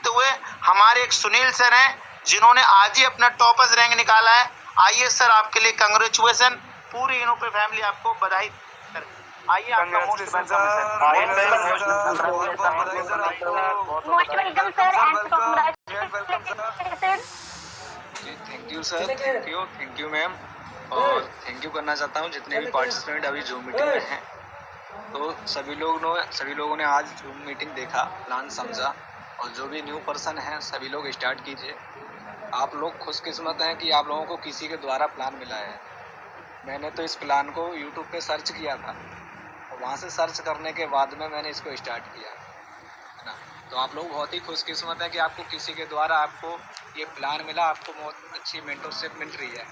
हुए हमारे एक सुनील सर हैं जिन्होंने आज ही अपना टॉपर्स रैंक निकाला है। आइए सर, आपके लिए कांग्रेचुलेशन, पूरी इनोपे फैमिली आपको बधाई। आइए, आपका most welcome most welcome sir and congratulation. Sir. Thank you ma'am. और थैंक यू करना चाहता हूँ जितने भी पार्टिसिपेंट अभी जूम मीटिंग में हैं। तो सभी लोगों ने आज जूम मीटिंग देखा, प्लान समझा, और जो भी न्यू पर्सन हैं सभी लोग स्टार्ट कीजिए। आप लोग खुशकिस्मत हैं कि आप लोगों को किसी के द्वारा प्लान मिला है। मैंने तो इस प्लान को यूट्यूब पे सर्च किया था, और वहाँ से सर्च करने के बाद में मैंने इसको स्टार्ट किया, है ना। तो आप लोग बहुत ही खुशकिस्मत हैं कि आपको किसी के द्वारा आपको ये प्लान मिला, आपको बहुत अच्छी मेंटरशिप मिल रही है।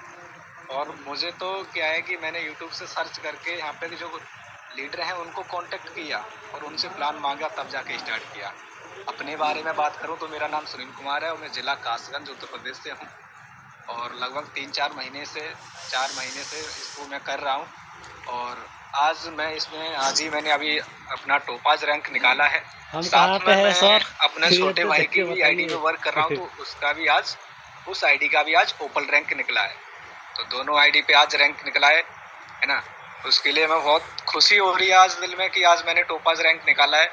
और मुझे तो क्या है कि मैंने यूट्यूब से सर्च करके यहाँ पे जो लीडर हैं उनको कांटेक्ट किया और उनसे प्लान मांगा, तब जाके स्टार्ट किया। अपने बारे में बात करूँ तो मेरा नाम सुनील कुमार है और मैं ज़िला कासगंज उत्तर प्रदेश से हूँ, और लगभग 4 महीने से इसको मैं कर रहा हूँ। और आज ही मैंने अभी अपना टोपाज रैंक निकाला है। साथ में मैं अपने छोटे भाई की भी आईडी में वर्क कर रहा हूँ, तो उस आईडी का भी आज ओपल रैंक निकला है। तो दोनों आईडी पे आज रैंक निकला है ना। उसके लिए मैं बहुत खुशी हो रही है आज दिल में कि आज मैंने टोपाज रैंक निकाला है।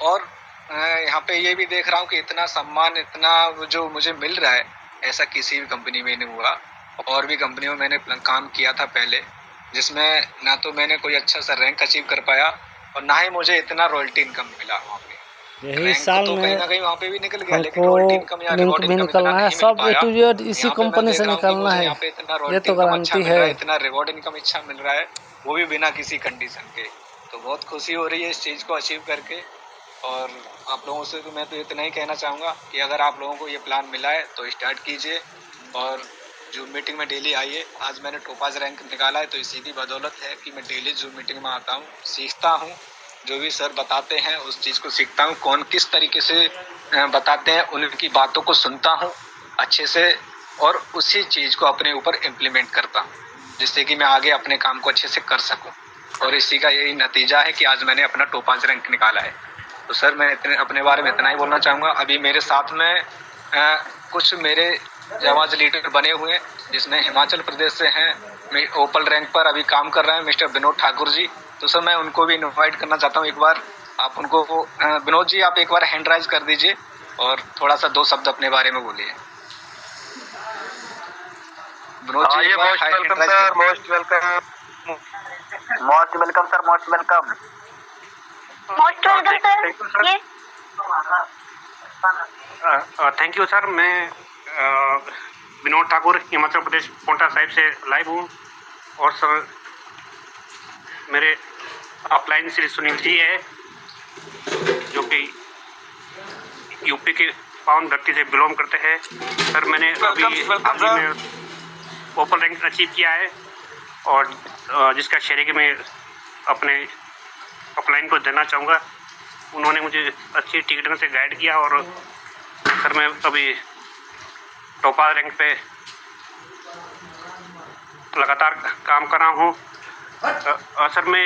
और यहाँ पे ये भी देख रहा हूँ कि इतना सम्मान, इतना जो मुझे मिल रहा है, ऐसा किसी भी कंपनी में नहीं हुआ। और भी कंपनियों में मैंने काम किया था पहले, जिसमें ना तो मैंने कोई अच्छा सा रैंक अचीव कर पाया और ना ही मुझे इतना रॉयल्टी इनकम मिला वहाँ पे। यही साल तो में कहीं ना कहीं वहाँ पे भी निकल गया, लेकिन हमको रॉयल्टी इनकम या रिवॉर्ड लिंक भी इनकम निकलना इतना है, नहीं सब मिल A to पाया। Z इसी यहाँ पे मैं कंपनी देख से रहा हूँ कि निकलना मुझे है। यहाँ पे इतना ये रॉयल्टी तो इनकम अच्छा गारंटी मिल रहा है। है, इतना रिवॉर्ड इनकम अच्छा मिल रहा है, वो भी बिना किसी कंडीशन के। तो बहुत खुशी हो रही है इस चीज़ को अचीव करके। और आप लोगों से तो मैं तो इतना ही कहना चाहूँगा कि अगर आप लोगों को ये प्लान मिला है तो स्टार्ट कीजिए और जूम मीटिंग में डेली आइए। आज मैंने टोपाज रैंक निकाला है तो इसी की बदौलत है कि मैं डेली जूम मीटिंग में आता हूँ, सीखता हूँ, जो भी सर बताते हैं उस चीज़ को सीखता हूँ, कौन किस तरीके से बताते हैं उनकी बातों को सुनता हूँ अच्छे से, और उसी चीज़ को अपने ऊपर इम्प्लीमेंट करता हूँ, जिससे कि मैं आगे अपने काम को अच्छे से कर सकूँ। और इसी का यही नतीजा है कि आज मैंने अपना टोपाज रैंक निकाला है। तो सर मैं अपने बारे में इतना ही बोलना चाहूँगा। अभी मेरे साथ में कुछ मेरे जाबाज लीडर बने हुए हैं, जिसमें हिमाचल प्रदेश से हैं, ओपल रैंक पर अभी काम कर रहे हैं मिस्टर विनोद ठाकुर जी। तो सर मैं उनको भी इनवाइट करना चाहता हूँ। एक बार आप उनको विनोद जी आप एक बार हैंड राइज कर दीजिए और थोड़ा सा 2 शब्द अपने बारे में बोलिए। Vinod ji most welcome sir, most welcome sir, most welcome. Most welcome sir. ये थैंक यू सर। मैं विनोद ठाकुर हिमाचल प्रदेश पोंटा साहिब से लाइव हूँ, और सर मेरे अपलाइन श्री सुनील जी है जो कि यूपी के पावन धरती से बिलोंग करते हैं। सर मैंने अभी हाल ही में ओपन रैंक अचीव किया है, और जिसका श्रेय मैं अपने अपलाइन को देना चाहूँगा। उन्होंने मुझे अच्छी ढंग से गाइड किया, और सर मैं अभी टोपा रैंक पे लगातार काम कर रहा हूँ। सर मैं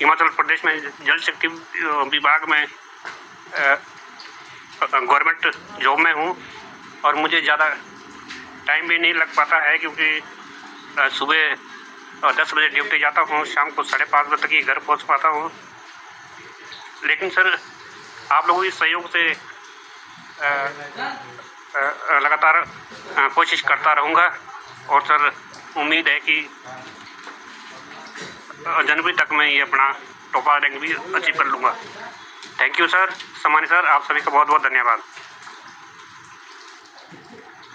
हिमाचल प्रदेश में जल शक्ति विभाग में गवर्नमेंट जॉब में हूँ, और मुझे ज़्यादा टाइम भी नहीं लग पाता है, क्योंकि सुबह 10 बजे ड्यूटी जाता हूँ, शाम को 5:30 बजे तक ही घर पहुँच पाता हूँ। लेकिन सर आप लोगों के सहयोग से लगातार कोशिश करता रहूँगा, और सर उम्मीद है कि जनवरी तक मैं ये अपना टोपा रैंक भी अचीव कर लूँगा। थैंक यू सर, सम्मानित सर, आप सभी का बहुत बहुत धन्यवाद।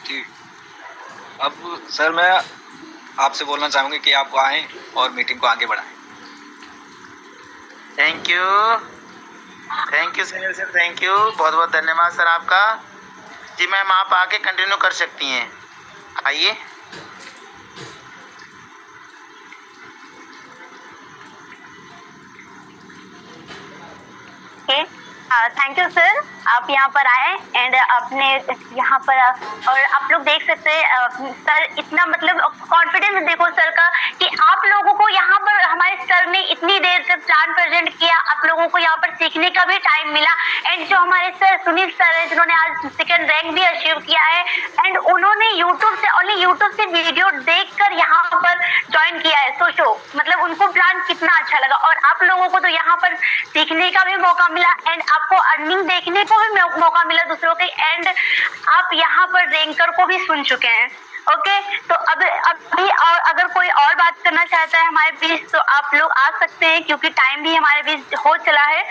ठीक, अब सर मैं आपसे बोलना चाहूँगी कि आप आएँ और मीटिंग को आगे बढ़ाएं। Thank you Sunil sir, thank you, बहुत बहुत धन्यवाद सर आपका। जी मैम आप आके कंटिन्यू कर सकती हैं, आइए। थैंक यू सर, आप यहाँ पर आए एंड अपने यहाँ पर और आप लोग देख सकते हैं सर इतना मतलब कॉन्फिडेंस देखो सर का कि आप लोगों को यहाँ पर हमारे सर ने इतनी देर तक प्लान प्रेजेंट किया, आप लोगों को यहाँ पर सीखने का भी टाइम मिला। एंड जो हमारे सर सुनील सर है जिन्होंने आज सेकंड रैंक भी अचीव किया है एंड उन्होंने यूट्यूब से ओनली यूट्यूब से वीडियो देखकर यहाँ पर ज्वाइन किया है। सोचो मतलब उनको प्लान कितना अच्छा लगा और आप लोगों को तो यहाँ पर सीखने का भी मौका मिला एंड आपको अर्निंग देखने को भी मौका मिला दूसरों के एंड आप यहाँ पर रैंकर को भी सुन चुके हैं। ओके तो अब अभी और अगर कोई और बात करना चाहता है हमारे बीच तो आप लोग आ सकते हैं क्योंकि टाइम भी हमारे बीच हो चला है,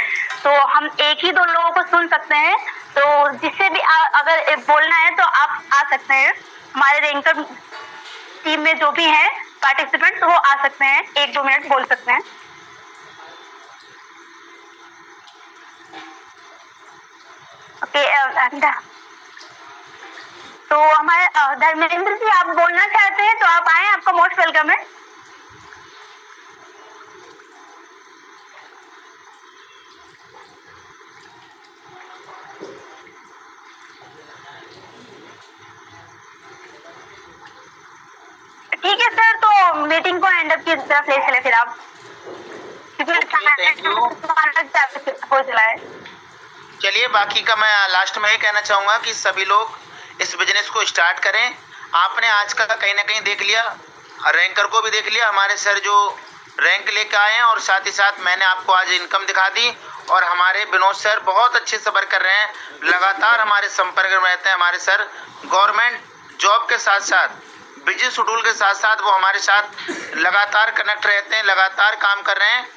तो हम एक ही दो लोगों को सुन सकते हैं। तो जिससे भी अगर बोलना है तो आप आ सकते हैं, हमारे रैंकर टीम में जो भी हैं पार्टिसिपेंट्स वो आ सकते हैं, 1-2 मिनट बोल सकते हैं। ओके तो हमारे धर्मेंद्र जी आप बोलना चाहते हैं तो आप आए, आपका मोस्ट वेलकम है। ठीक है सर, तो मीटिंग को एंड अप की तरफ ले चले फिर आप, हो चला है। चलिए बाकी का मैं लास्ट में ही कहना चाहूँगा कि सभी लोग इस बिजनेस को स्टार्ट करें। आपने आज का कहीं ना कहीं देख लिया, रैंकर को भी देख लिया, हमारे सर जो रैंक लेकर आए हैं और साथ ही साथ मैंने आपको आज इनकम दिखा दी और हमारे विनोद सर बहुत अच्छे सफ़र कर रहे हैं, लगातार हमारे संपर्क में रहते हैं। हमारे सर गवर्नमेंट जॉब के साथ साथ बिजी शेड्यूल के साथ साथ वो हमारे साथ लगातार कनेक्ट रहते हैं, लगातार काम कर रहे हैं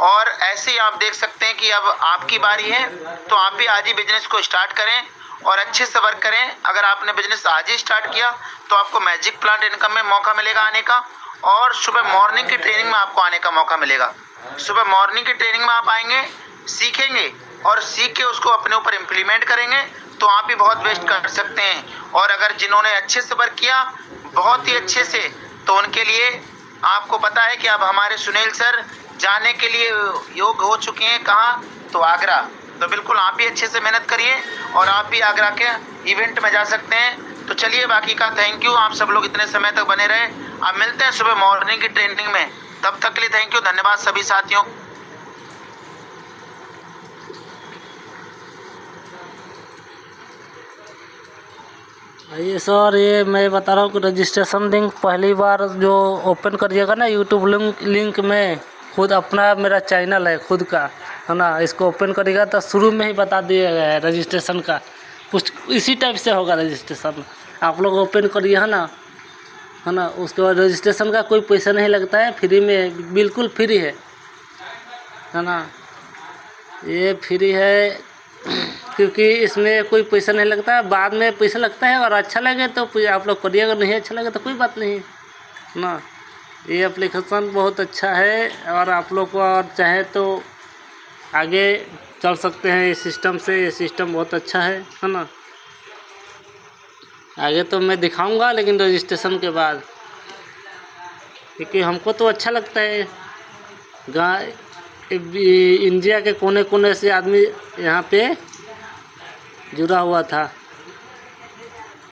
और ऐसे ही आप देख सकते हैं कि अब आपकी बारी है तो आप भी आज ही बिजनेस को स्टार्ट करें और अच्छे से वर्क करें। अगर आपने बिजनेस आज ही स्टार्ट किया तो आपको मैजिक प्लांट इनकम में मौका मिलेगा आने का और सुबह मॉर्निंग की ट्रेनिंग में आपको आने का मौका मिलेगा। सुबह मॉर्निंग की ट्रेनिंग में आप आएंगे, सीखेंगे और सीख के उसको अपने ऊपर इम्प्लीमेंट करेंगे तो आप भी बहुत बेस्ट कर सकते हैं। और अगर जिन्होंने अच्छे से वर्क किया बहुत ही अच्छे से तो उनके लिए आपको पता है कि अब हमारे सुनील सर जाने के लिए योग हो चुके हैं कहाँ, तो आगरा। तो बिल्कुल आप भी अच्छे से मेहनत करिए और आप भी आगरा के इवेंट में जा सकते हैं। तो चलिए बाकी का थैंक यू, आप सब लोग इतने समय तक बने रहे। आप मिलते हैं सुबह मॉर्निंग की ट्रेनिंग में, तब तक के लिए थैंक यू, धन्यवाद सभी साथियों। ये सर ये मैं बता रहा हूँ कि रजिस्ट्रेशन लिंक पहली बार जो ओपन करिएगा ना यूट्यूब लिंक में, खुद अपना मेरा चैनल है खुद का है ना, इसको ओपन करिएगा तो शुरू में ही बता दिया गया है रजिस्ट्रेशन का, कुछ इसी टाइप से होगा रजिस्ट्रेशन। आप लोग ओपन करिए है ना, उसके बाद रजिस्ट्रेशन का कोई पैसा नहीं लगता है, फ्री में, बिल्कुल फ्री है ना, ये फ्री है क्योंकि इसमें कोई पैसा नहीं लगता है। बाद में पैसा लगता है और अच्छा लगे तो आप लोग करिएगा, नहीं अच्छा लगे तो कोई बात नहीं ना। ये एप्लीकेशन बहुत अच्छा है और आप लोग को और चाहे तो आगे चल सकते हैं इस सिस्टम से। ये सिस्टम बहुत अच्छा है ना। आगे तो मैं दिखाऊंगा लेकिन रजिस्ट्रेशन के बाद, क्योंकि हमको तो अच्छा लगता है। इंडिया के कोने कोने से आदमी यहाँ पे जुड़ा हुआ था।